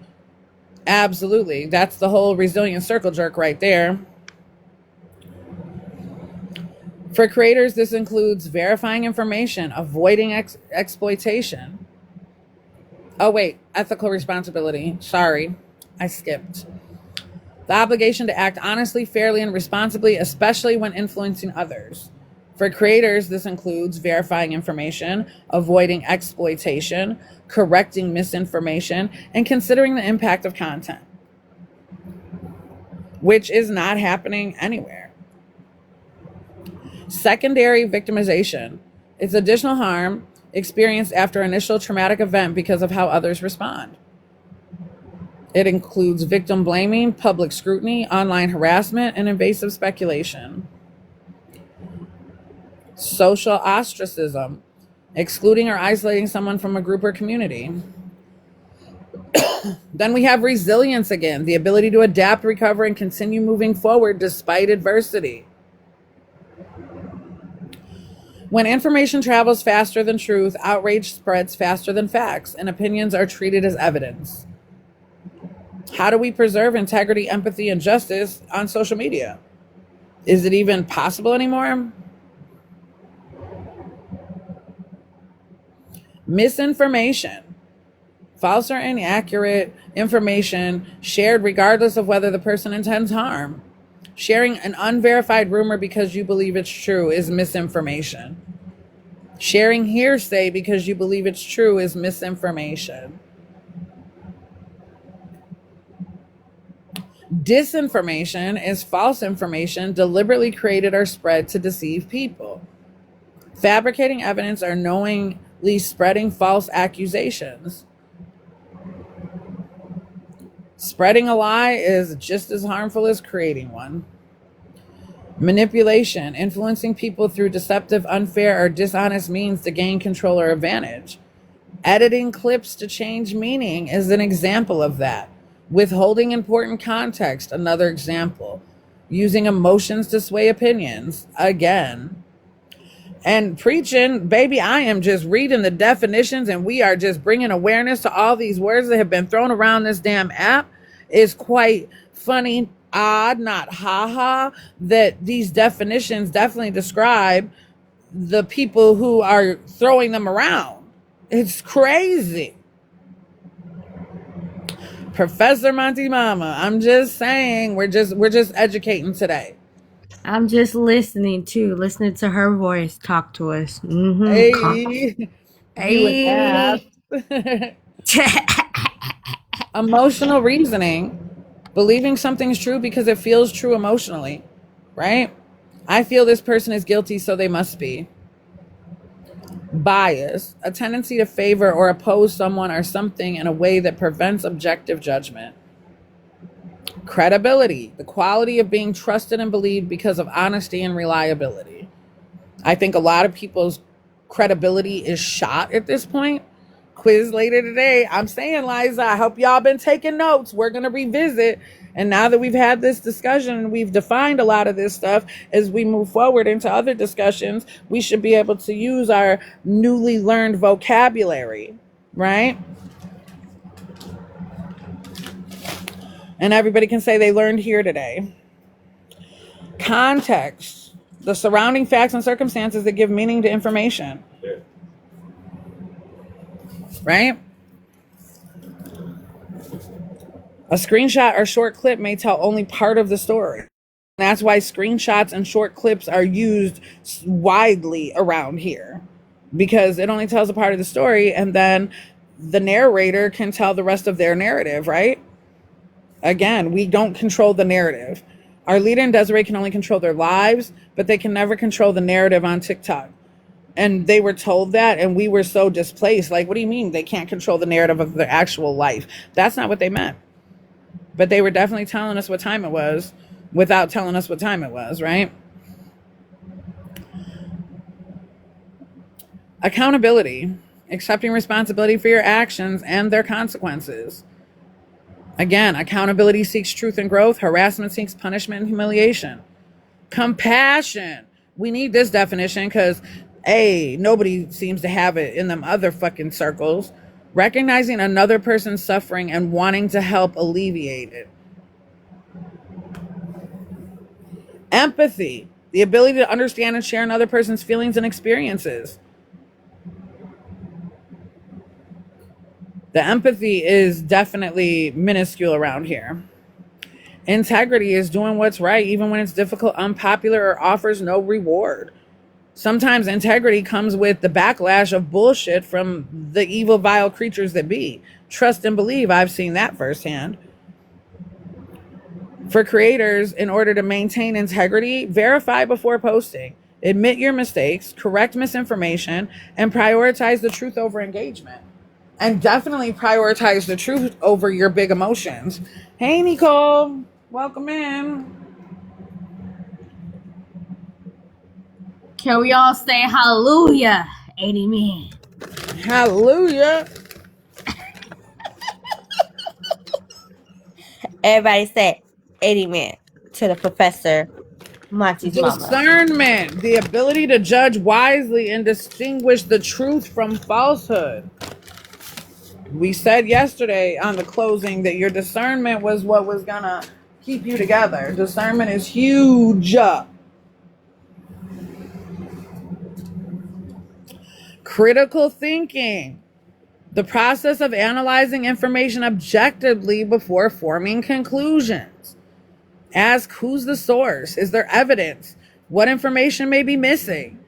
Absolutely. That's the whole resilient circle jerk right there. For creators, this includes verifying information, avoiding exploitation. Oh, wait, ethical responsibility. Sorry, I skipped. The obligation to act honestly, fairly, and responsibly, especially when influencing others. For creators, this includes verifying information, avoiding exploitation, correcting misinformation, and considering the impact of content, which is not happening anywhere. Secondary victimization. It's additional harm experienced after initial traumatic event because of how others respond. It includes victim blaming, public scrutiny, online harassment, and invasive speculation. Social ostracism, excluding or isolating someone from a group or community. Then we have resilience again, the ability to adapt, recover, and continue moving forward despite adversity. When information travels faster than truth, outrage spreads faster than facts, and opinions are treated as evidence. How do we preserve integrity, empathy, and justice on social media? Is it even possible anymore? Misinformation. False or inaccurate information shared regardless of whether the person intends harm. Sharing an unverified rumor because you believe it's true is misinformation. Sharing hearsay because you believe it's true is misinformation. Disinformation is false information deliberately created or spread to deceive people. Fabricating evidence or knowingly spreading false accusations. Spreading a lie is just as harmful as creating one. Manipulation, influencing people through deceptive, unfair, or dishonest means to gain control or advantage. Editing clips to change meaning is an example of that. Withholding important context, another example. Using emotions to sway opinions, again. And preaching, baby, I am just reading the definitions and we are just bringing awareness to all these words that have been thrown around this damn app. Is quite funny, odd, not haha, that these definitions definitely describe the people who are throwing them around. It's crazy. Professor MonTeesMama, I'm just saying, we're just educating today. I'm just listening to her voice talk to us. Hey, you an ass. Hey. Emotional reasoning, believing something's true because it feels true emotionally, right? I feel this person is guilty, so they must be. Bias, a tendency to favor or oppose someone or something in a way that prevents objective judgment. Credibility, the quality of being trusted and believed because of honesty and reliability. I think a lot of people's credibility is shot at this point. Quiz later today. I'm saying, Liza, I hope y'all been taking notes. We're going to revisit. And now that we've had this discussion, we've defined a lot of this stuff. As we move forward into other discussions, we should be able to use our newly learned vocabulary, right? And everybody can say they learned here today. Context, the surrounding facts and circumstances that give meaning to information. Right? A screenshot or short clip may tell only part of the story. That's why screenshots and short clips are used widely around here, because it only tells a part of the story, and then the narrator can tell the rest of their narrative, right? Again, we don't control the narrative. Arlita and Desiree can only control their lives, but they can never control the narrative on TikTok. And they were told that, and we were so displaced. Like, what do you mean they can't control the narrative of their actual life? That's not what they meant. But they were definitely telling us what time it was without telling us what time it was, right? Accountability, accepting responsibility for your actions and their consequences. Again, accountability seeks truth and growth. Harassment seeks punishment and humiliation. Compassion. We need this definition because, A, nobody seems to have it in them other fucking circles. Recognizing another person's suffering and wanting to help alleviate it. Empathy. The ability to understand and share another person's feelings and experiences. The empathy is definitely minuscule around here. Integrity is doing what's right, even when it's difficult, unpopular, or offers no reward. Sometimes integrity comes with the backlash of bullshit from the evil, vile creatures that be. Trust and believe. I've seen that firsthand. For creators, in order to maintain integrity, verify before posting. Admit your mistakes, correct misinformation, and prioritize the truth over engagement. And definitely prioritize the truth over your big emotions. Hey, Nicole. Welcome in. Can we all say hallelujah? Amen. Hallelujah. Everybody say amen to the professor, MonTeesMama. Discernment, the ability to judge wisely and distinguish the truth from falsehood. We said yesterday on the closing that your discernment was what was gonna keep you together. Discernment is huge. Critical thinking, the process of analyzing information objectively before forming conclusions. Ask, who's the source? Is there evidence? What information may be missing?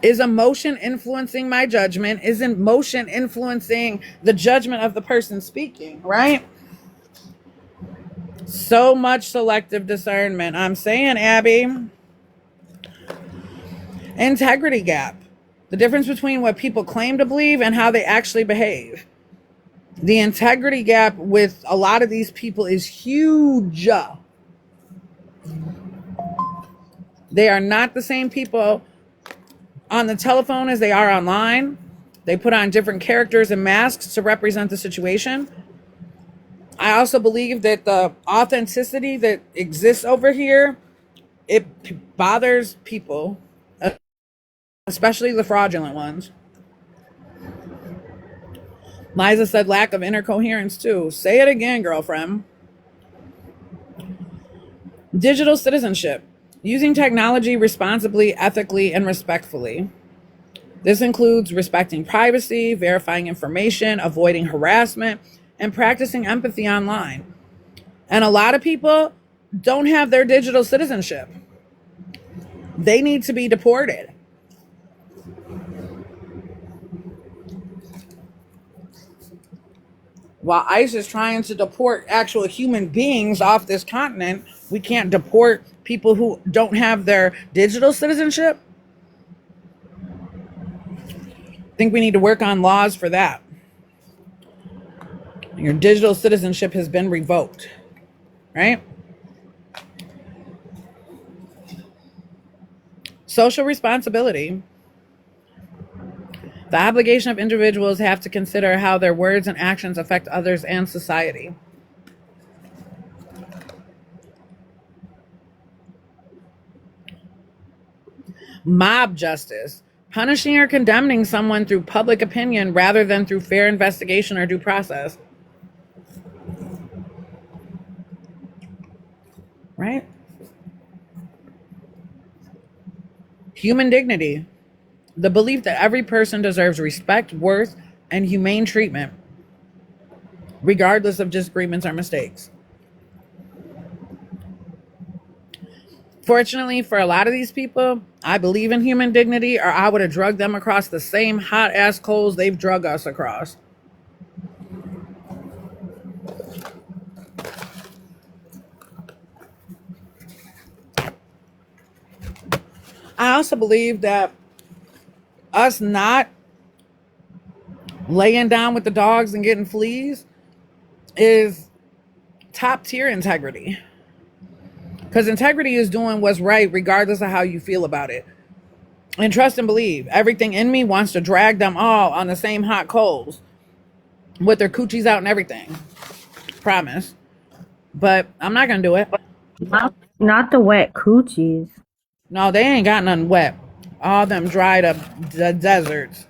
Is emotion influencing my judgment? Is emotion influencing the judgment of the person speaking, right? So much selective discernment. I'm saying, Abby. Integrity gap. The difference between what people claim to believe and how they actually behave. The integrity gap with a lot of these people is huge. They are not the same people on the telephone as they are online. They put on different characters and masks to represent the situation. I also believe that the authenticity that exists over here, it bothers people, especially the fraudulent ones. Liza said lack of inner coherence too. Say it again, girlfriend. Digital citizenship. Using technology responsibly, ethically, and respectfully. This includes respecting privacy, verifying information, avoiding harassment, and practicing empathy online. And a lot of people don't have their digital citizenship. They need to be deported. While ICE is trying to deport actual human beings off this continent, we can't deport people who don't have their digital citizenship. I think we need to work on laws for that. Your digital citizenship has been revoked, right? Social responsibility. The obligation of individuals have to consider how their words and actions affect others and society. Mob justice. Punishing or condemning someone through public opinion rather than through fair investigation or due process. Right? Human dignity. The belief that every person deserves respect, worth, and humane treatment, regardless of disagreements or mistakes. Fortunately, for a lot of these people, I believe in human dignity, or I would have drugged them across the same hot-ass coals they've drug us across. I also believe that us not laying down with the dogs and getting fleas is top tier integrity. Because integrity is doing what's right regardless of how you feel about it. And trust and believe, everything in me wants to drag them all on the same hot coals with their coochies out and everything. Promise. But I'm not going to do it. Not the wet coochies. No, they ain't got none wet. All them dried up deserts.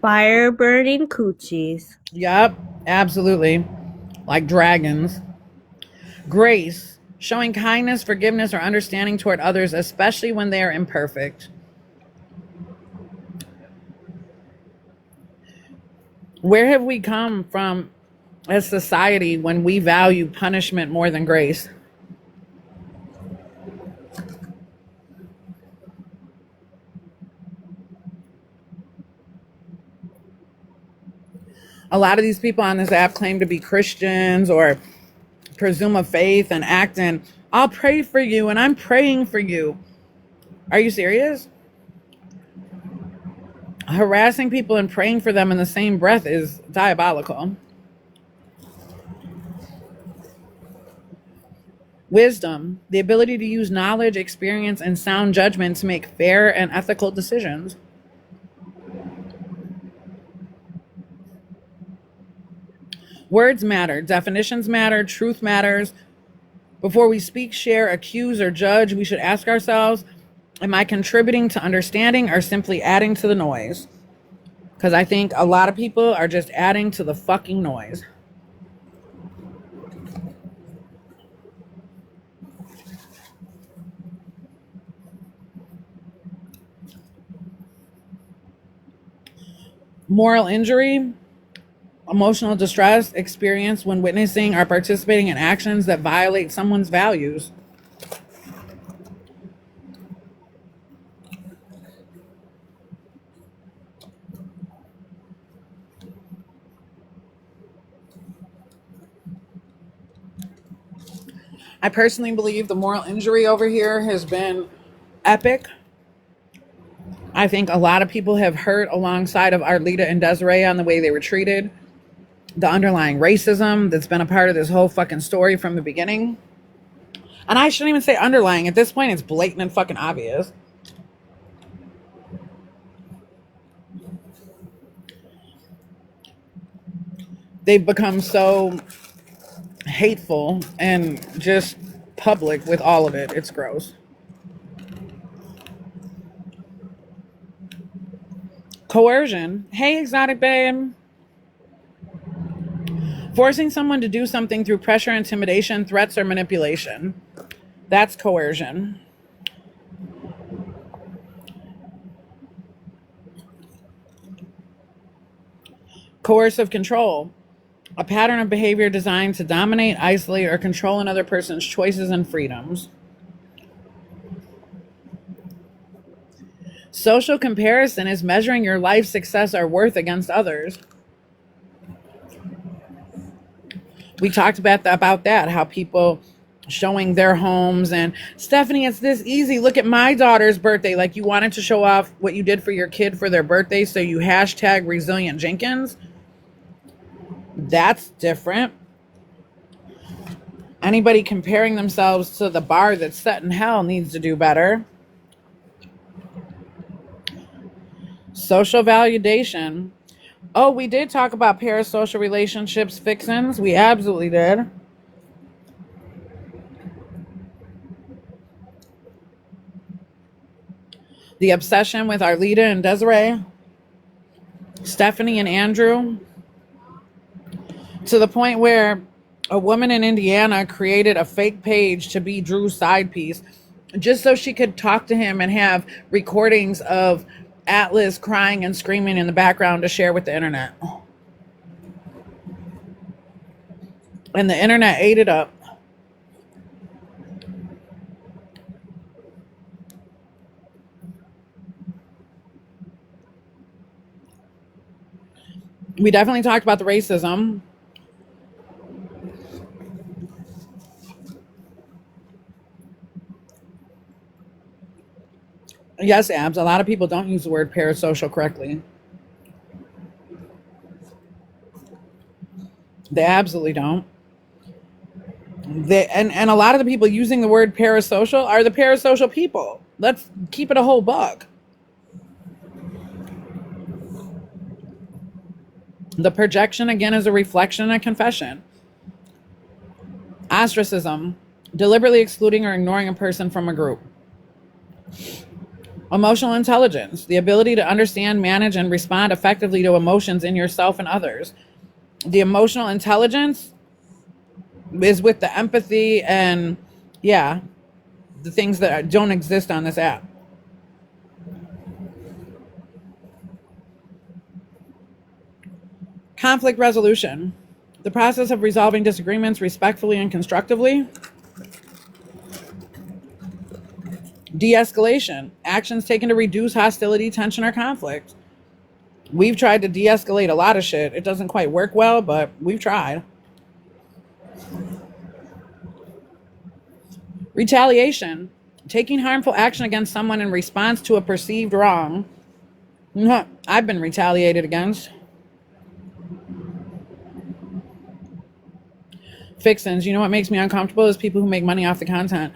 Fire burning coochies. Yup, absolutely. Like dragons. Grace, showing kindness, forgiveness, or understanding toward others, especially when they are imperfect. Where have we come from as society when we value punishment more than grace? A lot of these people on this app claim to be Christians or presume a faith and act in, I'll pray for you and I'm praying for you. Are you serious? Harassing people and praying for them in the same breath is diabolical. Wisdom, the ability to use knowledge, experience, and sound judgment to make fair and ethical decisions. Words matter, definitions matter, truth matters. Before we speak, share, accuse, or judge, we should ask ourselves, am I contributing to understanding or simply adding to the noise? Because I think a lot of people are just adding to the fucking noise. Moral injury, emotional distress experienced when witnessing or participating in actions that violate someone's values. I personally believe the moral injury over here has been epic. I think a lot of people have hurt alongside of Arlita and Desiree on the way they were treated. The underlying racism that's been a part of this whole fucking story from the beginning. And I shouldn't even say underlying. At this point, it's blatant and fucking obvious. They've become so hateful and just public with all of it. It's gross. Coercion. Hey, exotic babe. Forcing someone to do something through pressure, intimidation, threats, or manipulation. That's coercion. Coercive control. A pattern of behavior designed to dominate, isolate, or control another person's choices and freedoms. Social comparison is measuring your life success or worth against others. We talked about that, how people showing their homes and Stephanie, it's this easy. Look at my daughter's birthday. Like you wanted to show off what you did for your kid for their birthday. So you hashtag Resilient Jenkins. That's different. Anybody comparing themselves to the bar that's set in hell needs to do better. Social validation. Oh, we did talk about parasocial relationships fixins. We absolutely did. The obsession with Arlita and Desiree, Stephanie and Andrew, to the point where a woman in Indiana created a fake page to be Drew's side piece just so she could talk to him and have recordings of Atlas crying and screaming in the background to share with the internet. And the internet ate it up. We definitely talked about the racism. Yes, Abs, a lot of people don't use the word parasocial correctly. They absolutely don't. And a lot of the people using the word parasocial are the parasocial people. Let's keep it a whole buck. The projection, again, is a reflection and a confession. Ostracism, deliberately excluding or ignoring a person from a group. Emotional intelligence, the ability to understand, manage, and respond effectively to emotions in yourself and others. The emotional intelligence is with the empathy and, yeah, the things that don't exist on this app. Conflict resolution, the process of resolving disagreements respectfully and constructively. De-escalation, actions taken to reduce hostility, tension, or conflict. We've tried to de-escalate a lot of shit. It doesn't quite work well, but we've tried. Retaliation, taking harmful action against someone in response to a perceived wrong. I've been retaliated against. Fixins, you know what makes me uncomfortable is people who make money off the content.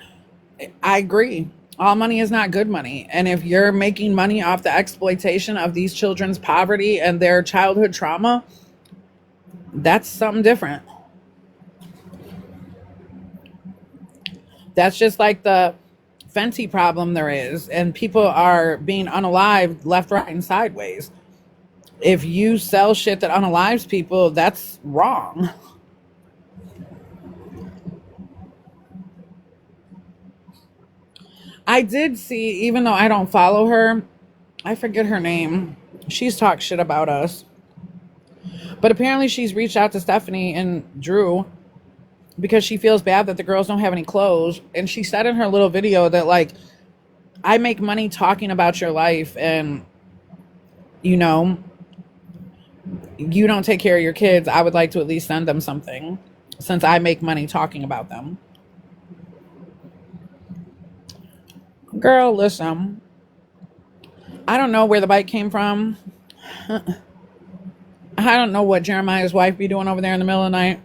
I agree. All money is not good money. And if you're making money off the exploitation of these children's poverty and their childhood trauma, that's something different. That's just like the Fenty problem there is. And people are being unalived left, right, and sideways. If you sell shit that unalives people, that's wrong. I did see, even though I don't follow her, I forget her name. She's talked shit about us. But apparently she's reached out to Stephanie and Drew because she feels bad that the girls don't have any clothes. And she said in her little video that, like, I make money talking about your life and, you know, you don't take care of your kids. I would like to at least send them something since I make money talking about them. Girl, listen. I don't know where the bike came from. I don't know what Jeremiah's wife be doing over there in the middle of the night.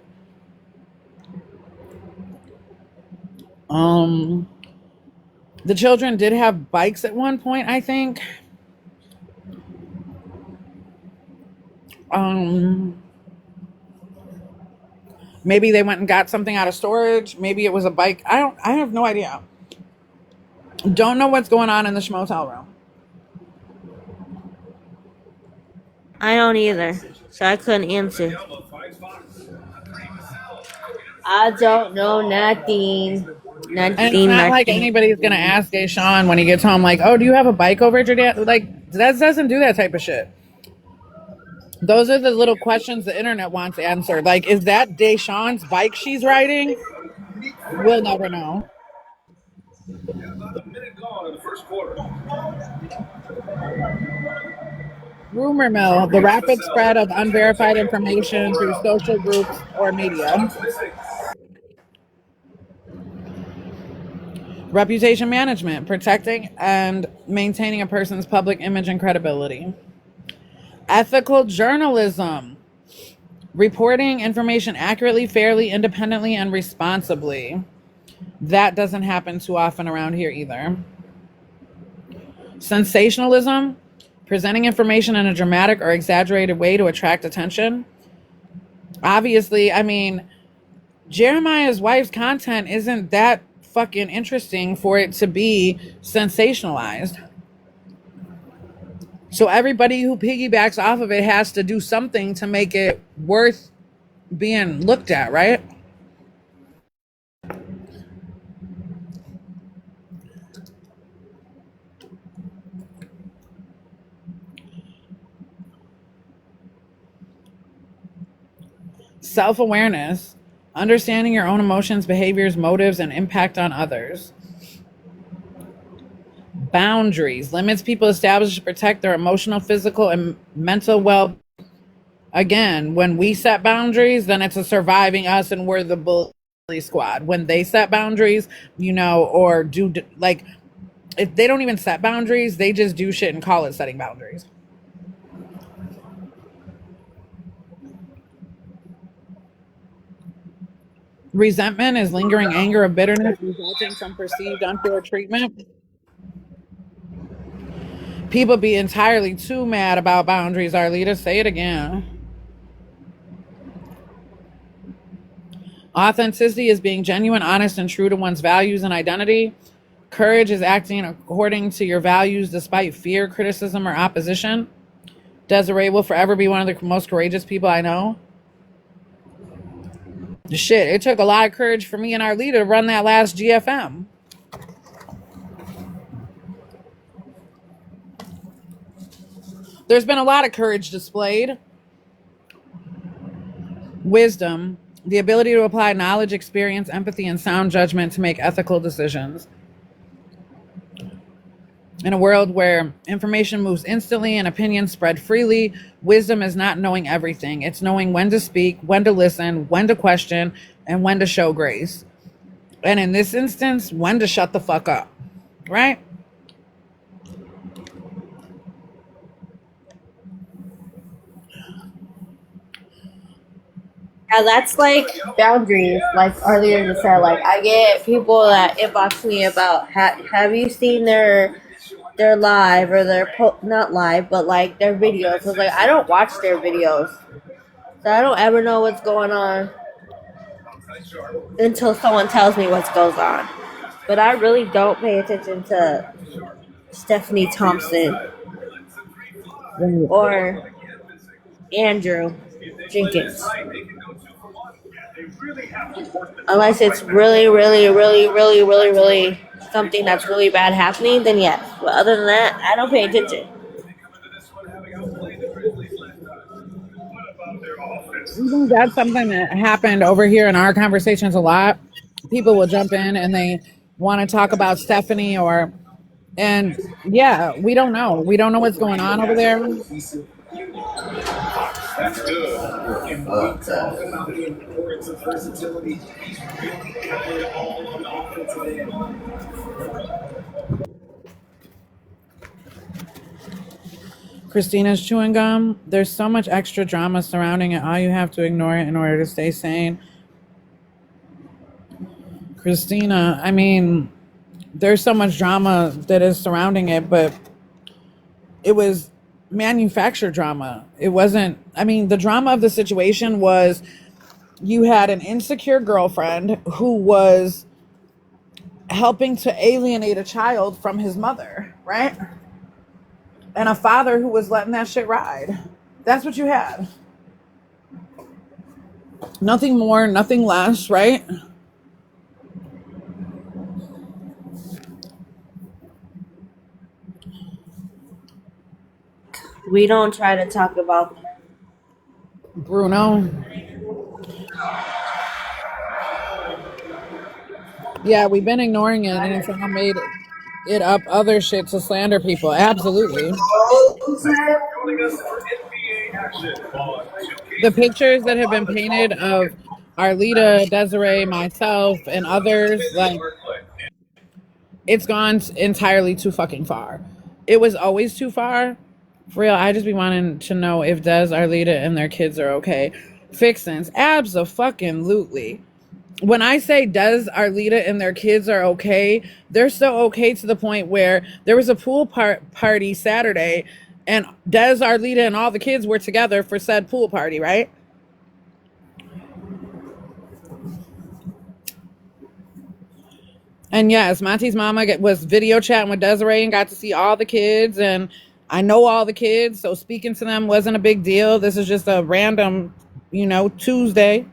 The children did have bikes at one point, I think. Maybe they went and got something out of storage. Maybe it was a bike. I have no idea. Don't know what's going on in the schmotel room. I don't either, so I couldn't answer. I don't know nothing. And it's not like anybody's gonna ask Deshaun when he gets home, like, oh, do you have a bike over at your dad? Like, that doesn't do that type of shit. Those are the little questions the internet wants answered. Like, is that Deshaun's bike she's riding? We'll never know. About a minute gone in the first quarter. Rumor mill, the rapid spread of unverified information through social groups or media. Reputation management, protecting and maintaining a person's public image and credibility. Ethical journalism, reporting information accurately, fairly, independently, and responsibly. That doesn't happen too often around here either. Sensationalism, presenting information in a dramatic or exaggerated way to attract attention. Obviously, I mean, Jeremiah's wife's content isn't that fucking interesting for it to be sensationalized. So everybody who piggybacks off of it has to do something to make it worth being looked at, right? Self-awareness, understanding your own emotions, behaviors, motives, and impact on others. Boundaries, limits people establish to protect their emotional, physical, and mental well. Again, when we set boundaries, then it's a surviving us and we're the bully squad. When they set boundaries, you know, or do, like, if they don't even set boundaries, they just do shit and call it setting boundaries. Resentment is lingering anger or bitterness resulting from perceived unfair treatment. People be entirely too mad about boundaries, Arlita. Say it again. Authenticity is being genuine, honest, and true to one's values and identity. Courage is acting according to your values despite fear, criticism, or opposition. Desiree will forever be one of the most courageous people I know. Shit, it took a lot of courage for me and our leader to run that last GFM. There's been a lot of courage displayed. Wisdom, the ability to apply knowledge, experience, empathy, and sound judgment to make ethical decisions. In a world where information moves instantly and opinions spread freely, wisdom is not knowing everything. It's knowing when to speak, when to listen, when to question, and when to show grace. And in this instance, when to shut the fuck up, right? Yeah, that's like boundaries. Like earlier you said, like I get people that inbox me about have you seen their live or their not live, but like their videos. I was like, I don't watch their videos, so I don't ever know what's going on until someone tells me what goes on. But I really don't pay attention to Stephanie Thompson or Andrew Jenkins. Unless it's really, really, really, really, really, really something that's really bad happening, then yes. But other than that, I don't pay attention. That's something that happened over here in our conversations a lot. People will jump in and they want to talk about Stephanie and yeah, we don't know. We don't know what's going on over there. That's good. Talking about the importance of versatility. He's really got it all on the offensive end. Christina's chewing gum. There's so much extra drama surrounding it. All you have to ignore it in order to stay sane. Christina, I mean, there's so much drama that is surrounding it, but it was manufactured drama. It wasn't, I mean, the drama of the situation was you had an insecure girlfriend who was helping to alienate a child from his mother, right? And a father who was letting that shit ride. That's what you had. Nothing more, nothing less, right? We don't try to talk about Bruno. Yeah, we've been ignoring it and it's all made it up other shit to slander people. Absolutely. The pictures that have been painted of Arlita, Desiree, myself, and others, like, it's gone entirely too fucking far. It was always too far. For real, I just be wanting to know if Des, Arlita, and their kids are okay. Fixins, abso-fucking-lutely. When I say Des, Arlita, and their kids are okay, they're so okay to the point where there was a pool party Saturday, and Des, Arlita, and all the kids were together for said pool party, right? And yes, MonTeesMama was video chatting with Desiree and got to see all the kids, and I know all the kids, so speaking to them wasn't a big deal. This is just a random, Tuesday.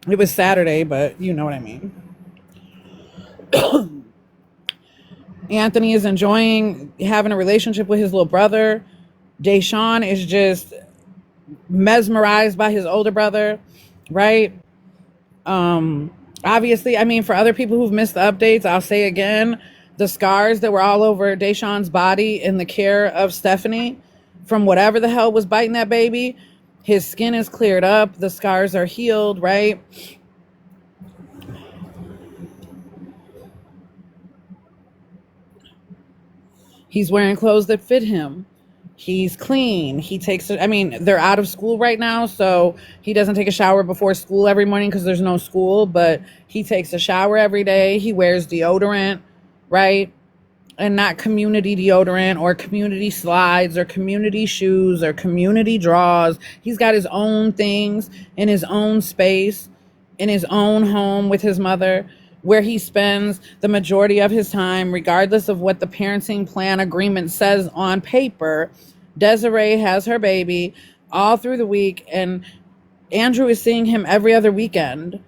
It was Saturday, but you know what I mean. Anthony is enjoying having a relationship with his little brother. Deshaun is just mesmerized by his older brother, right? Obviously, I mean, for other people who've missed the updates, I'll say again, the scars that were all over Deshaun's body in the care of Stephanie from whatever the hell was biting that baby, his skin is cleared up, the scars are healed, right? He's wearing clothes that fit him. He's clean. They're out of school right now, so he doesn't take a shower before school every morning because there's no school, but he takes a shower every day. He wears deodorant, right? And not community deodorant or community slides or community shoes or community drawers. He's got his own things in his own space. in his own home with his mother, where he spends the majority of his time, regardless of what the parenting plan agreement says on paper. Desiree has her baby all through the week, and Andrew is seeing him every other weekend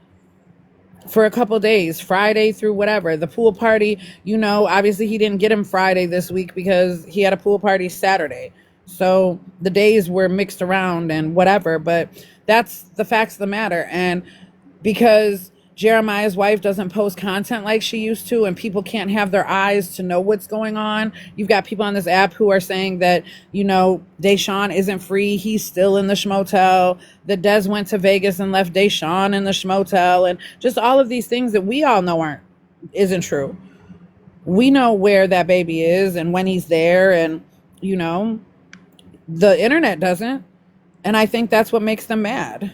for a couple days, Friday through whatever. The pool party, obviously he didn't get him Friday this week because he had a pool party Saturday. So the days were mixed around and whatever, but that's the facts of the matter. And because Jeremiah's wife doesn't post content like she used to, and people can't have their eyes to know what's going on, you've got people on this app who are saying that, Deshaun isn't free. He's still in the schmotel. That Des went to Vegas and left Deshaun in the schmotel, and just all of these things that we all know isn't true. We know where that baby is and when he's there, and, the internet doesn't. And I think that's what makes them mad.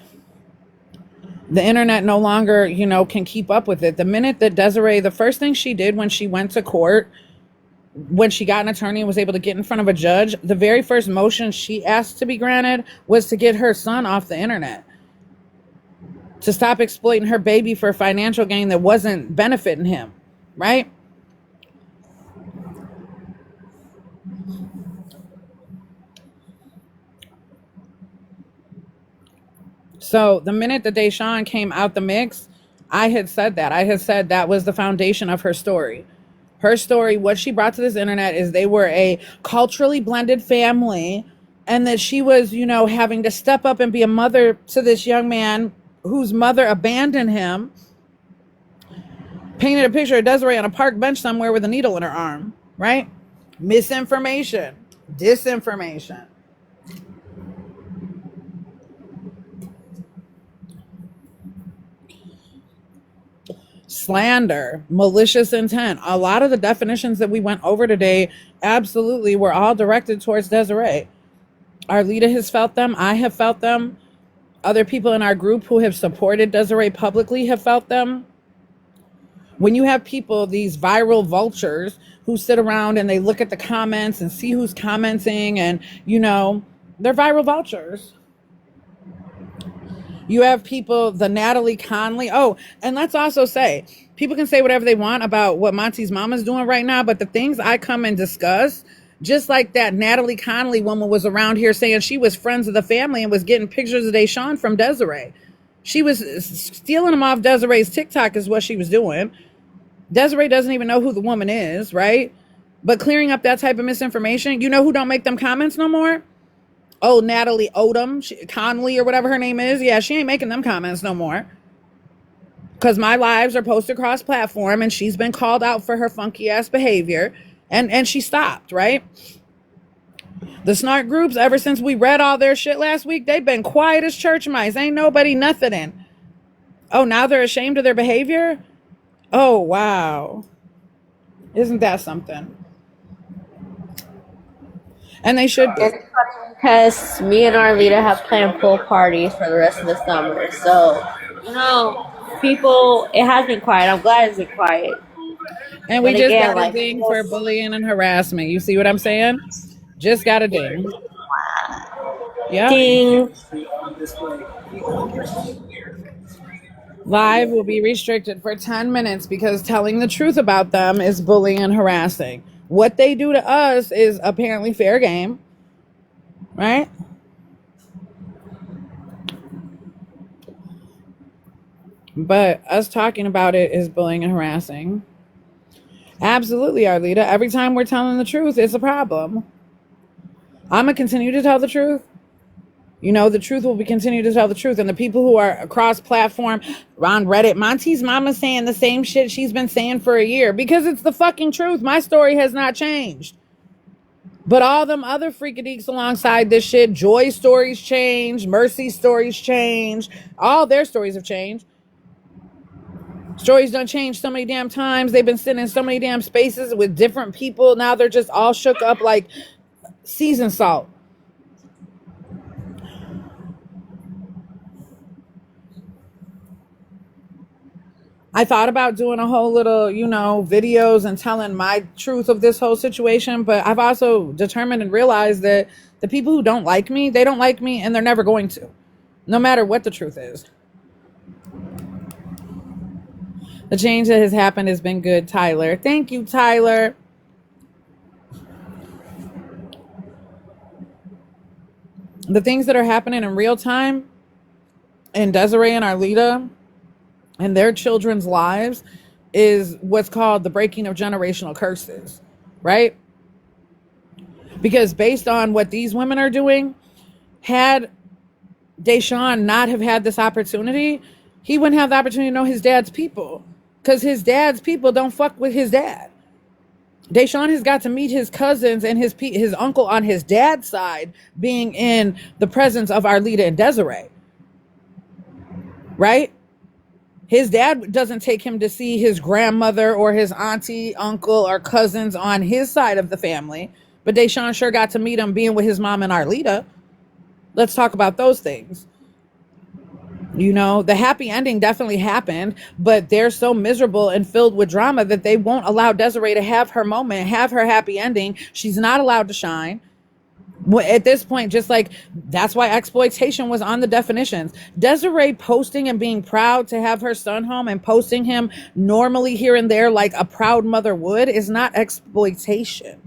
The internet no longer, can keep up with it. The minute that Desiree, the first thing she did when she went to court, when she got an attorney and was able to get in front of a judge, the very first motion she asked to be granted was to get her son off the internet, to stop exploiting her baby for financial gain that wasn't benefiting him, right? So the minute that Deshaun came out the mix, I had said that was the foundation of her story. Her story, what she brought to this internet, is they were a culturally blended family, and that she was, having to step up and be a mother to this young man whose mother abandoned him, painted a picture of Desiree on a park bench somewhere with a needle in her arm, right? Misinformation, disinformation. Slander, malicious intent. A lot of the definitions that we went over today absolutely were all directed towards Desiree. Arlita has felt them. I have felt them. Other people in our group who have supported Desiree publicly have felt them. When you have people, these viral vultures, who sit around and they look at the comments and see who's commenting, and, they're viral vultures. You have people, the Natalie Conley. Oh, and let's also say, people can say whatever they want about what MonTeesMama's doing right now, but the things I come and discuss, just like that Natalie Conley woman was around here saying she was friends of the family and was getting pictures of Deshaun from Desiree. She was stealing them off Desiree's TikTok is what she was doing. Desiree doesn't even know who the woman is, right? But clearing up that type of misinformation, who don't make them comments no more? Oh, Natalie Conley or whatever her name is. Yeah, she ain't making them comments no more. Because my lives are posted cross-platform, and she's been called out for her funky-ass behavior. And she stopped, right? The snark groups, ever since we read all their shit last week, they've been quiet as church mice. Ain't nobody nothing in. Oh, now they're ashamed of their behavior? Oh, wow. Isn't that something? And they should be. It's funny because me and Arlita have planned pool parties for the rest of the summer. So, people, it has been quiet. I'm glad it's been quiet. And we just got a ding for bullying and harassment. You see what I'm saying? Just got a ding. Yeah. Ding. Live will be restricted for 10 minutes because telling the truth about them is bullying and harassing. What they do to us is apparently fair game, right? But us talking about it is bullying and harassing. Absolutely, Arlita. Every time we're telling the truth, it's a problem. I'm going to continue to tell the truth. The truth will be continue to tell the truth. And the people who are across platform on Reddit, MonTeesMama saying the same shit she's been saying for a year because it's the fucking truth. My story has not changed. But all them other freakadeeks alongside this shit, Joy's stories changed, Mercy's stories changed. All their stories have changed. Stories done changed so many damn times. They've been sitting in so many damn spaces with different people. Now they're just all shook up like seasoned salt. I thought about doing a whole little, videos and telling my truth of this whole situation, but I've also determined and realized that the people who don't like me, they don't like me and they're never going to, no matter what the truth is. The change that has happened has been good, Tyler. Thank you, Tyler. The things that are happening in real time in Desiree and Arlita and their children's lives is what's called the breaking of generational curses, right? Because based on what these women are doing, had Deshaun not have had this opportunity, he wouldn't have the opportunity to know his dad's people, because his dad's people don't fuck with his dad. Deshaun has got to meet his cousins and his uncle on his dad's side being in the presence of Arlita and Desiree, right? His dad doesn't take him to see his grandmother or his auntie, uncle, or cousins on his side of the family, but Deshaun sure got to meet him being with his mom and Arlita. Let's talk about those things. You know, the happy ending definitely happened, but they're so miserable and filled with drama that they won't allow Desiree to have her moment, have her happy ending. She's not allowed to shine. At this point, just like that's why exploitation was on the definitions. Desiree posting and being proud to have her son home and posting him normally here and there like a proud mother would is not exploitation.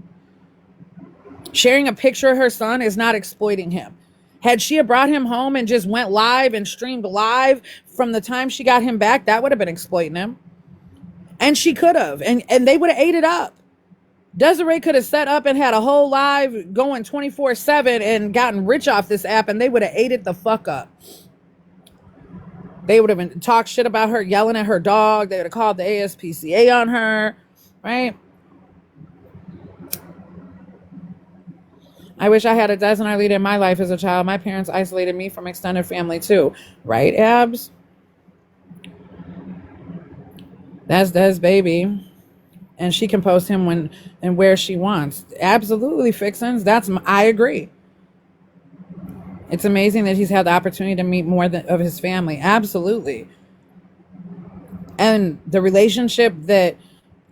Sharing a picture of her son is not exploiting him. Had she brought him home and just went live and streamed live from the time she got him back, that would have been exploiting him. And she could have. And they would have ate it up. Desiree could have set up and had a whole live going 24/7 and gotten rich off this app, and they would have ate it the fuck up. They would have been talked shit about her, yelling at her dog. They would have called the ASPCA on her, right? I wish I had a Des and Arlita in my life as a child. My parents isolated me from extended family too. Right, Abs? That's Des' baby. And she can post him when and where she wants. Absolutely, Fixins. I agree. It's amazing that he's had the opportunity to meet more of his family. Absolutely. And the relationship that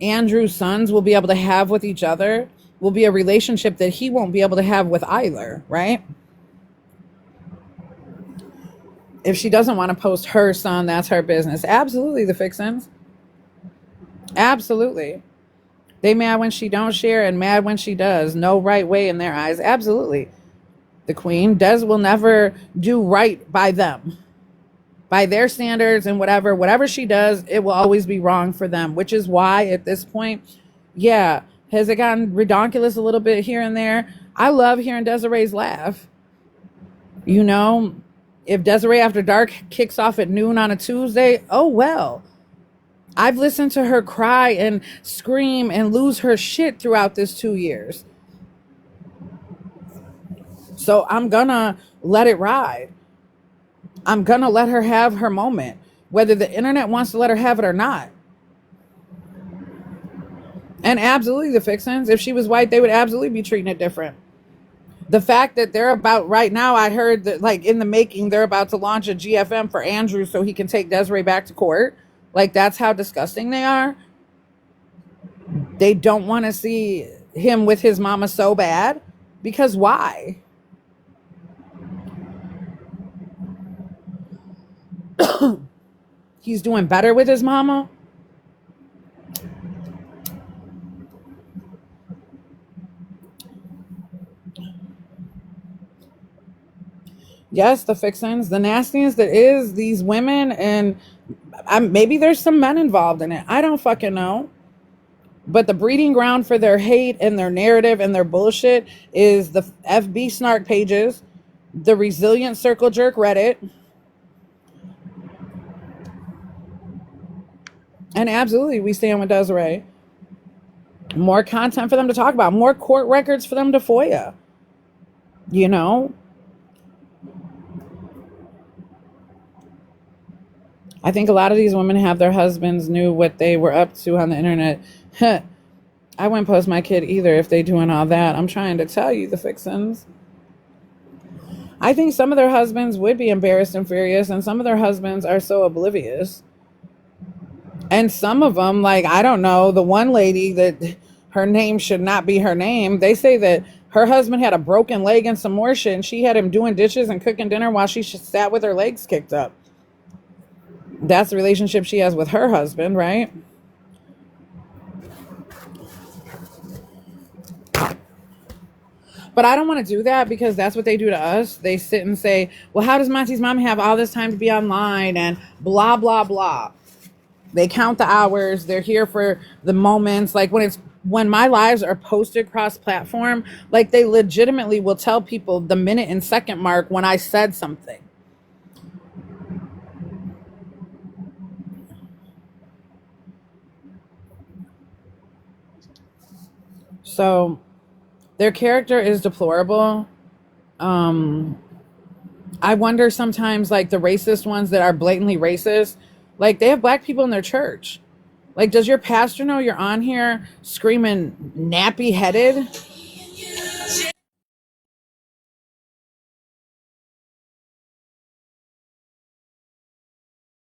Andrew's sons will be able to have with each other will be a relationship that he won't be able to have with either, right? If she doesn't want to post her son, that's her business. Absolutely, the Fixins. Absolutely. They mad when she don't share and mad when she does. No right way in their eyes. Absolutely. The queen. Des will never do right by them. By their standards and whatever she does, it will always be wrong for them, which is why at this point, yeah, has it gotten redonkulous a little bit here and there? I love hearing Desiree's laugh. You know, if Desiree After Dark kicks off at noon on a Tuesday, oh well. I've listened to her cry and scream and lose her shit throughout this 2 years. So I'm gonna let it ride. I'm gonna let her have her moment, whether the internet wants to let her have it or not. And absolutely, the Fixins, if she was white, they would absolutely be treating it different. The fact that they're about right now, I heard that like in the making, they're about to launch a GFM for Andrew so he can take Desiree back to court. Like that's how disgusting they are. They don't want to see him with his mama so bad. Because why? He's doing better with his mama. Yes, the Fixins, the nastiness that is these women, and maybe there's some men involved in it. I don't fucking know. But the breeding ground for their hate and their narrative and their bullshit is the FB snark pages, the resilient circle jerk Reddit, and absolutely we stand with Desiree. More content for them to talk about, more court records for them to FOIA. You know? I think a lot of these women have their husbands knew what they were up to on the internet. I wouldn't post my kid either if they doing all that. I'm trying to tell you, the Fixins. I think some of their husbands would be embarrassed and furious, and some of their husbands are so oblivious. And some of them, like, I don't know, the one lady that her name should not be her name, they say that her husband had a broken leg and some more shit, and she had him doing dishes and cooking dinner while she sat with her legs kicked up. That's the relationship she has with her husband, right? But I don't want to do that because that's what they do to us. They sit and say, well, how does Monty's mom have all this time to be online and blah, blah, blah. They count the hours. They're here for the moments. Like when my lives are posted cross platform, like they legitimately will tell people the minute and second mark when I said something. So their character is deplorable. I wonder sometimes, like the racist ones that are blatantly racist, like they have black people in their church. Like, does your pastor know you're on here screaming nappy headed?